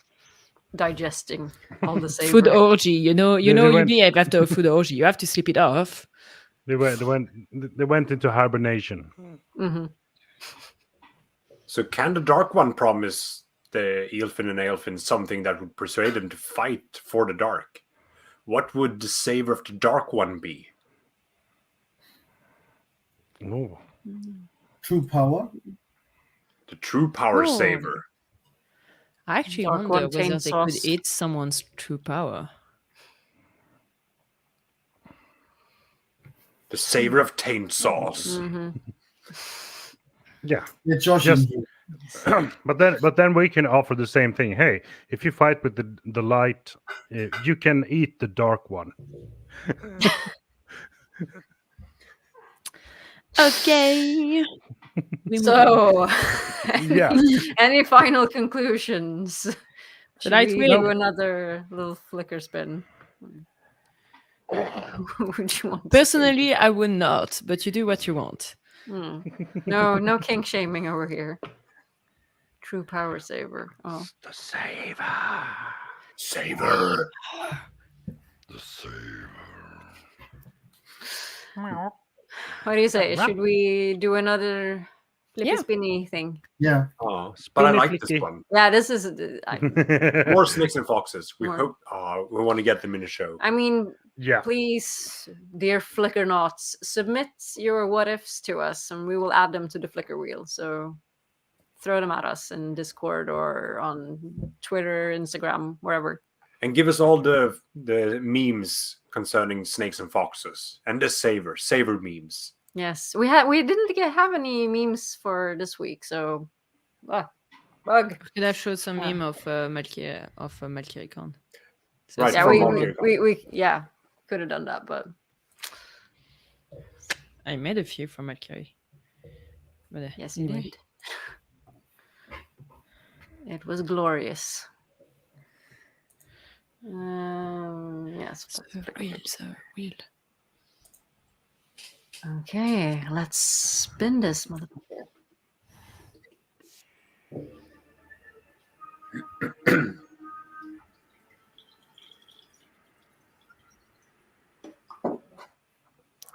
digesting all the savor. Food orgy, you went- behave after a food orgy. You have to sleep it off. They went into hibernation. Mm-hmm. So can the Dark One promise the Eilfin and Aelfin something that would persuade them to fight for the Dark? What would the savor of the Dark One be? Oh. True power. The true power Oh. saver. I actually Dark wonder one whether taint they could sauce. eat someone's true power. The savor of taint sauce. Yeah. Yeah, Josh Just- in here. But then we can offer the same thing. Hey, if you fight with the light, you can eat the dark one. Okay. So, Yeah. any final conclusions? Should light we will- do another little flicker spin? Would you want to Personally, I would not, but you do what you want. No kink shaming over here. True power saver. Oh, The savor. Savor. The savor. what do you say? Should we do another flippy Yeah. spinny thing? Yeah. Oh, but I like this Spinny one. Yeah, this is. More snakes and foxes. We More. hope. We want to get them in the show. I mean, Yeah. please, dear Flickernauts, submit your what ifs to us, and we will add them to the Flickr wheel. So throw them at us in Discord or on Twitter, Instagram, wherever. And give us all the memes concerning snakes and foxes and the savor memes. Yes, we didn't have any memes for this week, so bug. Could have showed some Yeah. meme of Malkier Con. So Right, it's Yeah, from we, Malkier. we could have done that, but I made a few from Malkier. But yes, you anyway. did. It was glorious. Yes. So real. Okay, let's spin this motherfucker.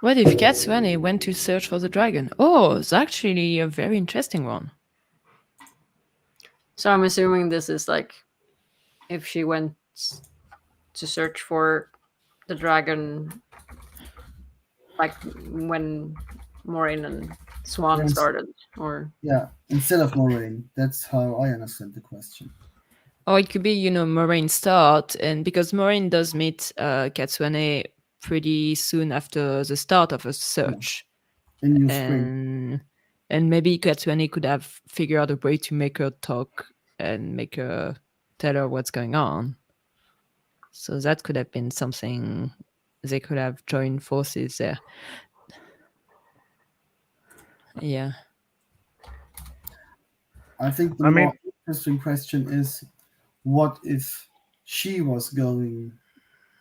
What if Katsune went to search for the dragon? Oh, it's actually a very interesting one. So I'm assuming this is like if she went to search for the dragon, like when Moraine and Swan Yes. started, or Yeah. Instead of Moraine. That's how I understand the question. Or it could be, Moraine start, and because Moraine does meet Katsune pretty soon after the start of a search. In New Spring. And maybe Katsune could have figured out a way to make her talk and make her tell her what's going on. So that could have been something. They could have joined forces there. Yeah. I think the I mean- more interesting question is, what if she was going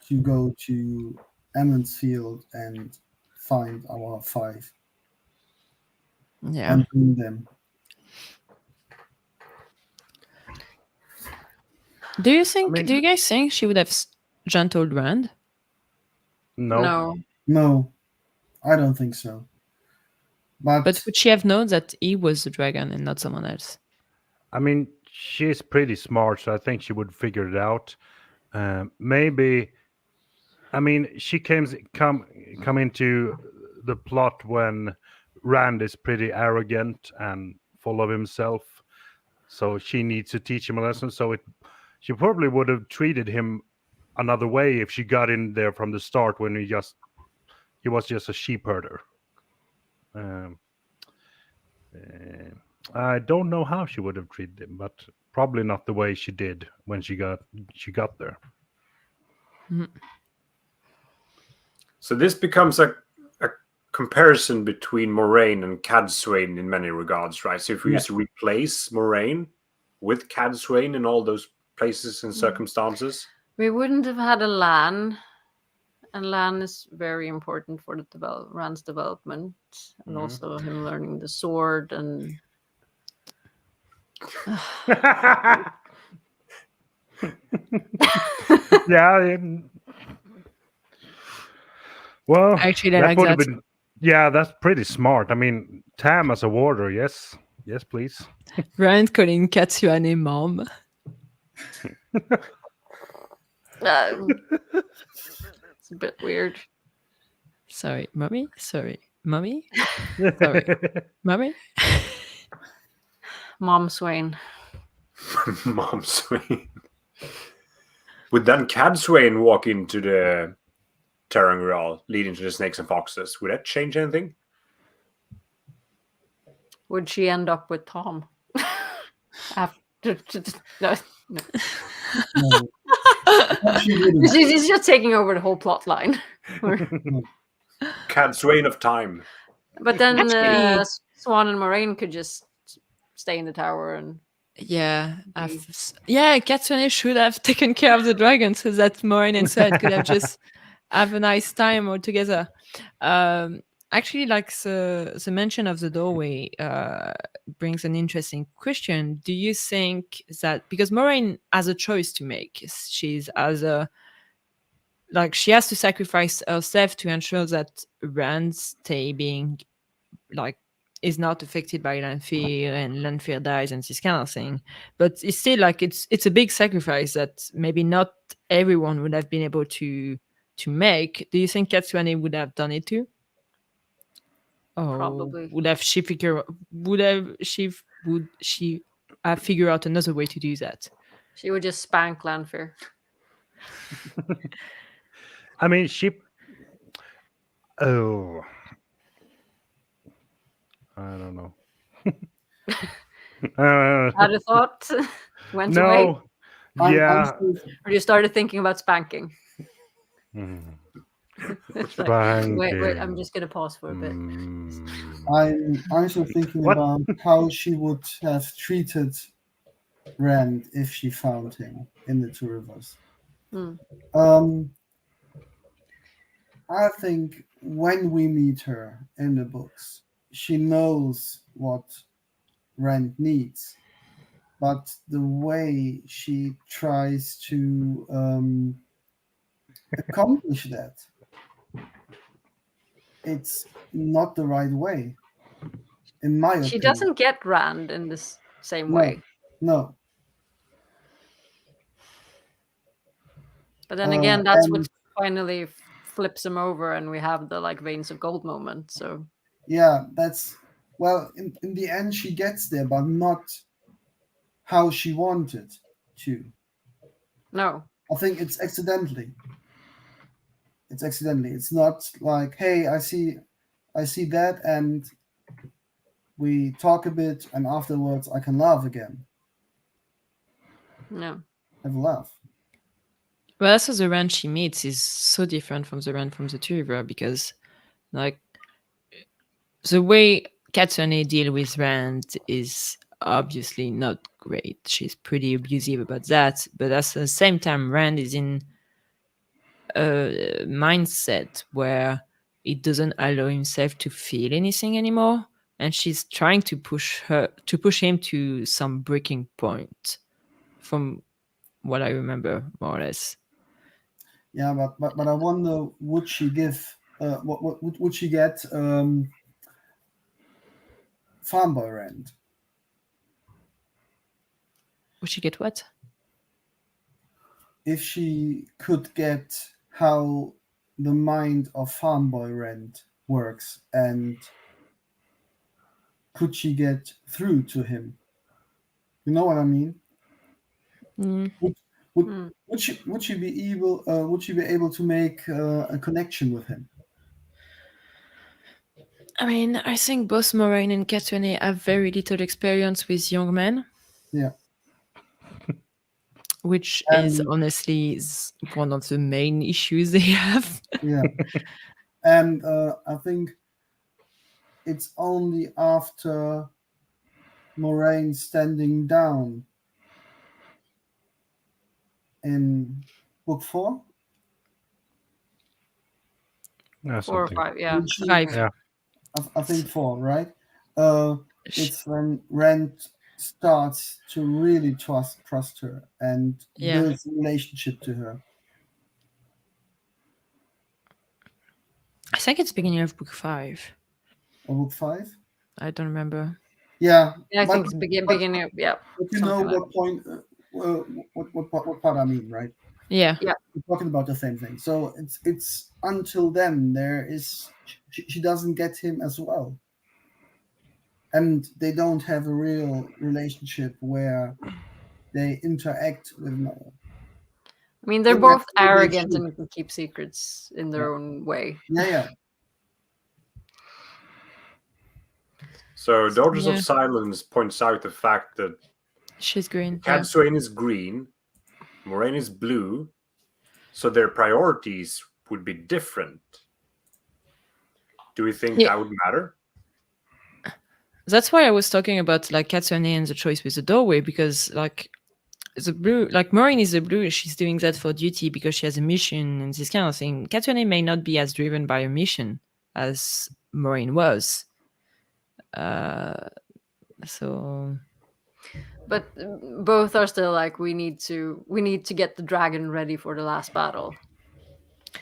to go to Emmons Field and find our 5 Yeah. and bring them? Do you think? mean- do you guys think she would have gentled Rand? No. No, I don't think so. But would she have known that he was the dragon and not someone else? I mean, she's pretty smart, so I think she would figure it out. Maybe. I mean, she come into the plot when Rand is pretty arrogant and full of himself, so she needs to teach him a lesson. So she probably would have treated him another way if she got in there from the start when he was just a sheep herder. I don't know how she would have treated him, but probably not the way she did when she got there. So this becomes a comparison between Moraine and Cadsuane in many regards, right? So if we used to replace Moraine with Cadsuane in all those places and circumstances, we wouldn't have had a Lan, and Lan is very important for the Rand's development, and also him learning the sword and. Yeah. Well, Actually, I like would have that. been. Yeah, that's pretty smart. I mean, Tam as a warder, yes, please. Rand calling Katsune mom. It's a bit weird. Sorry, mommy. Sorry, mommy. Sorry, mommy. Mom Swain. Mom Swain. Would then Cadsuane walk into the Terrangrel leading to the snakes and foxes. Would that change anything? Would she end up with Tom? After no. No. She wouldn't. She's just taking over the whole plot line. Cad Swain of time. But then Actually- Swan and Moraine could just stay in the tower and Yeah, Katsune should have taken care of the dragon so that Moraine and Sweat could have just have a nice time all together. Actually, like the mention of the doorway brings an interesting question. Do you think that because Moraine has a choice to make, she has to sacrifice herself to ensure that Rand stay being like is not affected by Lanfear and Lanfear dies and this kind of thing. But it's still like it's a big sacrifice that maybe not everyone would have been able to make. Do you think Katsune would have done it too? Or Probably. would she have figured out another way to do that? she would just spank Lanfear. I mean, she. Oh, I don't know. Had a thought, went away, No. I'm Yeah. still- or you started thinking about spanking. Mm. Wait, I'm just gonna pause for a bit. Mm. I'm also thinking What? about how she would have treated Rand if she found him in the two rivers. I think when we meet her in the books, she knows what Rand needs, but the way she tries to accomplish that, it's not the right way, in my opinion. She doesn't get Rand in this same No. way. No. But then again, that's what and- finally flips him over, and we have the like veins of gold moment. So Yeah, that's well. In the end, she gets there, but not how she wanted to. no, I think it's accidentally. It's accidentally. It's not like, hey, I see that, and we talk a bit, and afterwards I can laugh again. no. Have a laugh. Well, also the Rand she meets is so different from the Rand from the Two River because, like, the way Katsune deal with Rand is obviously not great. She's pretty abusive about that, but at the same time, Rand is in a mindset where it doesn't allow himself to feel anything anymore, and she's trying to push him to some breaking point, from what I remember, more or less. Yeah, but I wonder, would she give? What would she get? Farm Boy Rand. Would she get what? If she could get how the mind of Farm Boy Rand works, and could she get through to him? You know what I mean? Mm. Would she be able? Would she be able to make a connection with him? I mean, I think both Moraine and Katsune have very little experience with young men. Yeah. Which is honestly one of the main issues they have. Yeah. And I think it's only after Moraine standing down in book 4. Yeah, 4 or something. 5, yeah. When she- Five. Yeah. I think 4, right? It's when Rand starts to really trust her and Yeah. builds a relationship to her. I think it's beginning of book 5. Or book 5? I don't remember. Yeah. Yeah, I but- think it's beginning of, yeah. But you know something like what point? What part I mean, right? Yeah. We're talking about the same thing. So it's until then she doesn't get him as well, and they don't have a real relationship where they interact with another. I mean, they're Yeah, both maybe they arrogant should. and can keep secrets in their own way. Yeah. So Daughters Yeah. of Silence points out the fact that She's green. Yeah. Cadsuane is green, Moraine is blue, so their priorities would be different. Do we think Yeah. that would matter? That's why I was talking about like Katsune and the choice with the doorway, because like the blue, like Maureen is the blue, she's doing that for duty because she has a mission and this kind of thing. Katsune may not be as driven by a mission as Maureen was. So But both are still like, we need to get the dragon ready for the last battle.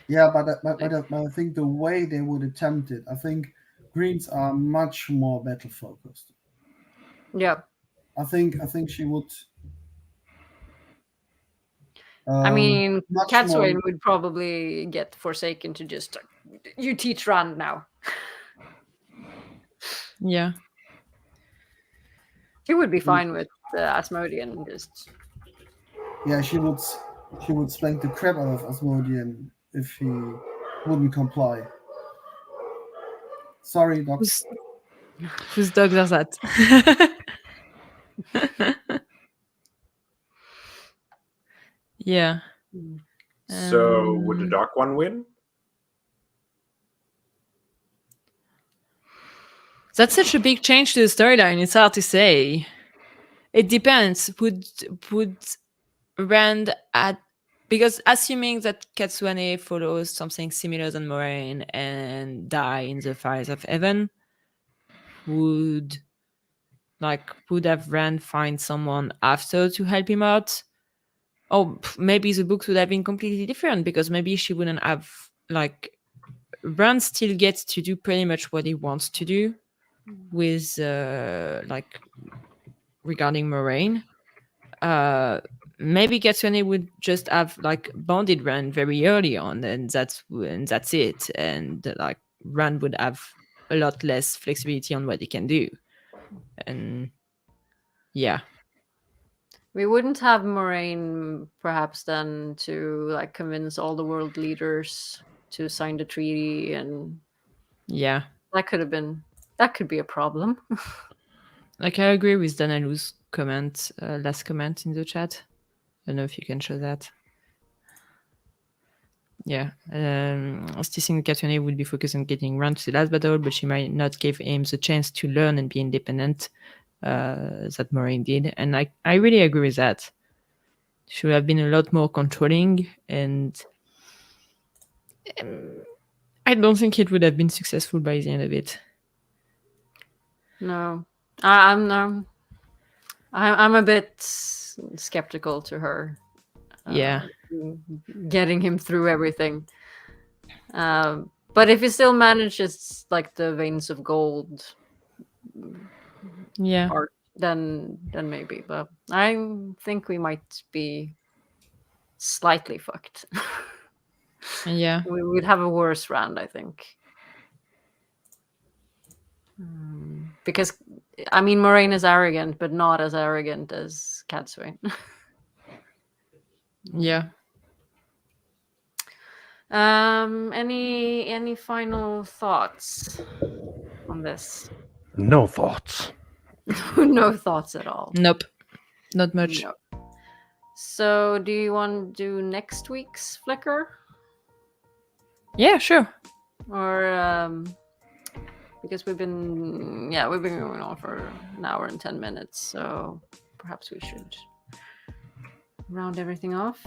Yeah, but I think the way they would attempt it, I think Greens are much more battle focused. Yeah. I think she would. I mean, much Cadsuane more- would probably get Forsaken to just, you teach Rand now. yeah. He would be fine with Asmodean just. Yeah, she would spank the crap out of Asmodean if he wouldn't comply. Sorry, Doc. Whose dogs are that? Yeah. So would the dark one win? That's such a big change to the storyline. It's hard to say. It depends. Would Rand at, because assuming that Katsune follows something similar than Moraine and die in the fires of heaven, would have Rand find someone after to help him out? Or maybe the books would have been completely different, because maybe she wouldn't have, like, Rand still gets to do pretty much what he wants to do with like regarding Moraine. Maybe Katsune would just have like bonded Rand very early on, and that's it. And like Rand would have a lot less flexibility on what he can do. And yeah. We wouldn't have Moraine perhaps then to like convince all the world leaders to sign the treaty, and Yeah. that could be a problem. Like I agree with Danalu's comment, last comment in the chat. I don't know if you can show that. Yeah. I still think Katsune would be focused on getting Rand to the last battle, but she might not give him the chance to learn and be independent that Moraine did. And I really agree with that. She would have been a lot more controlling, and I don't think it would have been successful by the end of it. No, I'm a bit skeptical to her. Yeah. Getting him through everything. But if he still manages like the veins of gold, Yeah. part, then maybe. But I think we might be slightly fucked. Yeah. We would have a worse Rand, I think. Because I mean, Moraine is arrogant, but not as arrogant as Cadsuane. Yeah. Any final thoughts on this? No thoughts. No thoughts at all. Nope. Not much. No. So, do you want to do next week's Flicker, Yeah, sure. or because we've been going on for an hour and 10 minutes, so perhaps we should round everything off.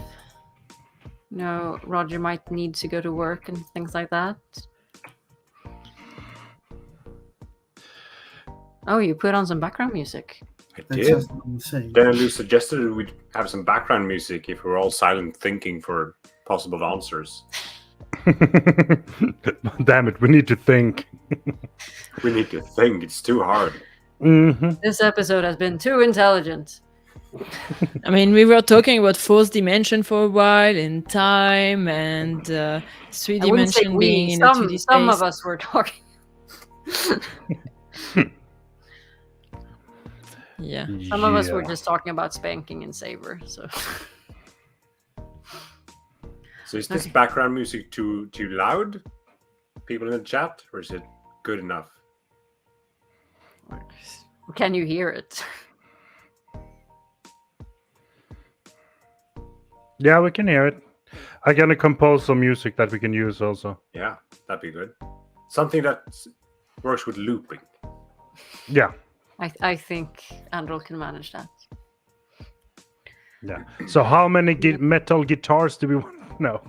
No, Roger might need to go to work and things like that. Oh, you put on some background music. I That's did. just insane. Danalu suggested we'd have some background music if we're all silent thinking for possible answers. Damn it, we need to think. We need to think. It's too hard. This episode has been too intelligent. I mean, we were talking about fourth dimension for a while, in time, and three I wouldn't say dimension being we. in a 2D space. Some of us were talking. Yeah. Some of us were just talking about spanking and Saber. So So is this Okay. background music too loud? People in the chat, or is it good enough? Can you hear it? Yeah, we can hear it. I'm gonna compose some music that we can use also. Yeah, that'd be good. Something that works with looping. Yeah, I think Androl can manage that. yeah. So how many metal guitars do we want? No.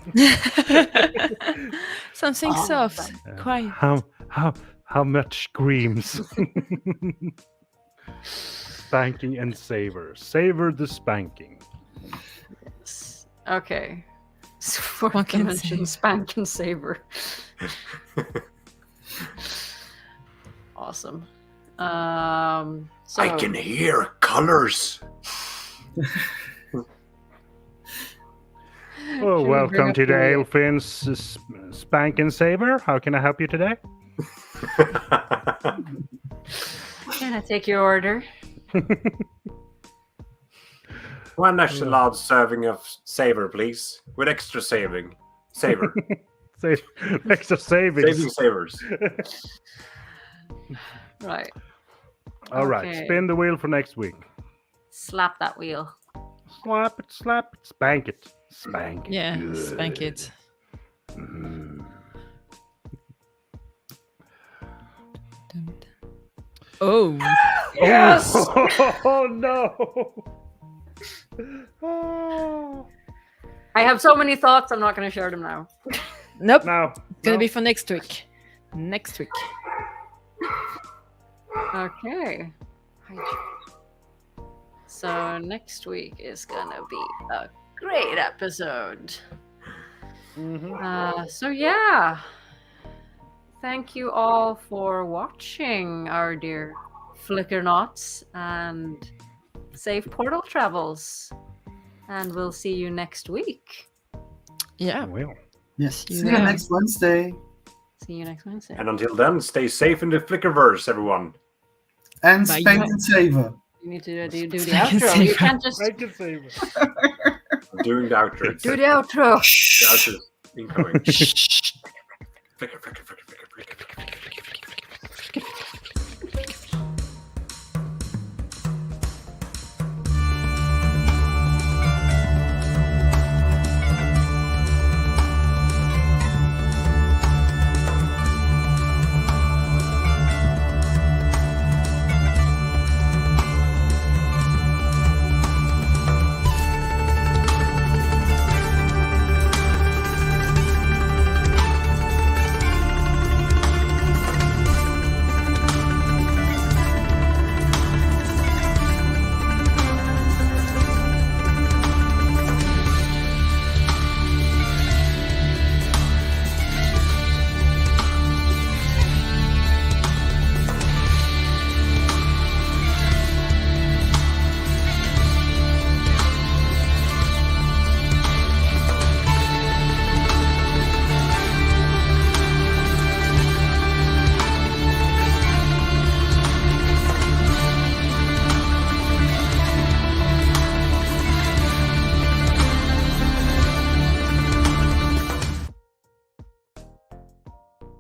Something Oh, soft, quiet. How much screams? Spanking and savor. Savor the spanking. Okay. Fourth Spank and dimension, save. spank and savor. Awesome. So I can hear colors. Oh, Should we bring welcome up to the the- Alefin's Spank and Savor. How can I help you today? Can I take your order? One extra large serving of savor, please, with extra saving. Savor. Save extra savings. Saving savers. Right. All right, Okay. spin the wheel for next week. Slap that wheel. Slap it, spank it, spank it. Yeah, good. spank it. Mhm. Oh, Yes! Oh no! Oh. I have so many thoughts, I'm not going to share them now. nope. No, Gonna no. be for next week. Next week. Okay. So next week is gonna be a great episode. Mhm. So yeah. Thank you all for watching our dear Flickernauts and safe portal travels. And we'll see you next week. Yeah. Well, Yes. See you See you there. next Wednesday. See you next Wednesday. And until then, stay safe in the Flickerverse, everyone. And Bye. spank and savor. You need to do the Spank and outro. You save. can't just I can save it. I'm doing the outro. do the outro. The outro is incoming. Flicker, flicker, flicker.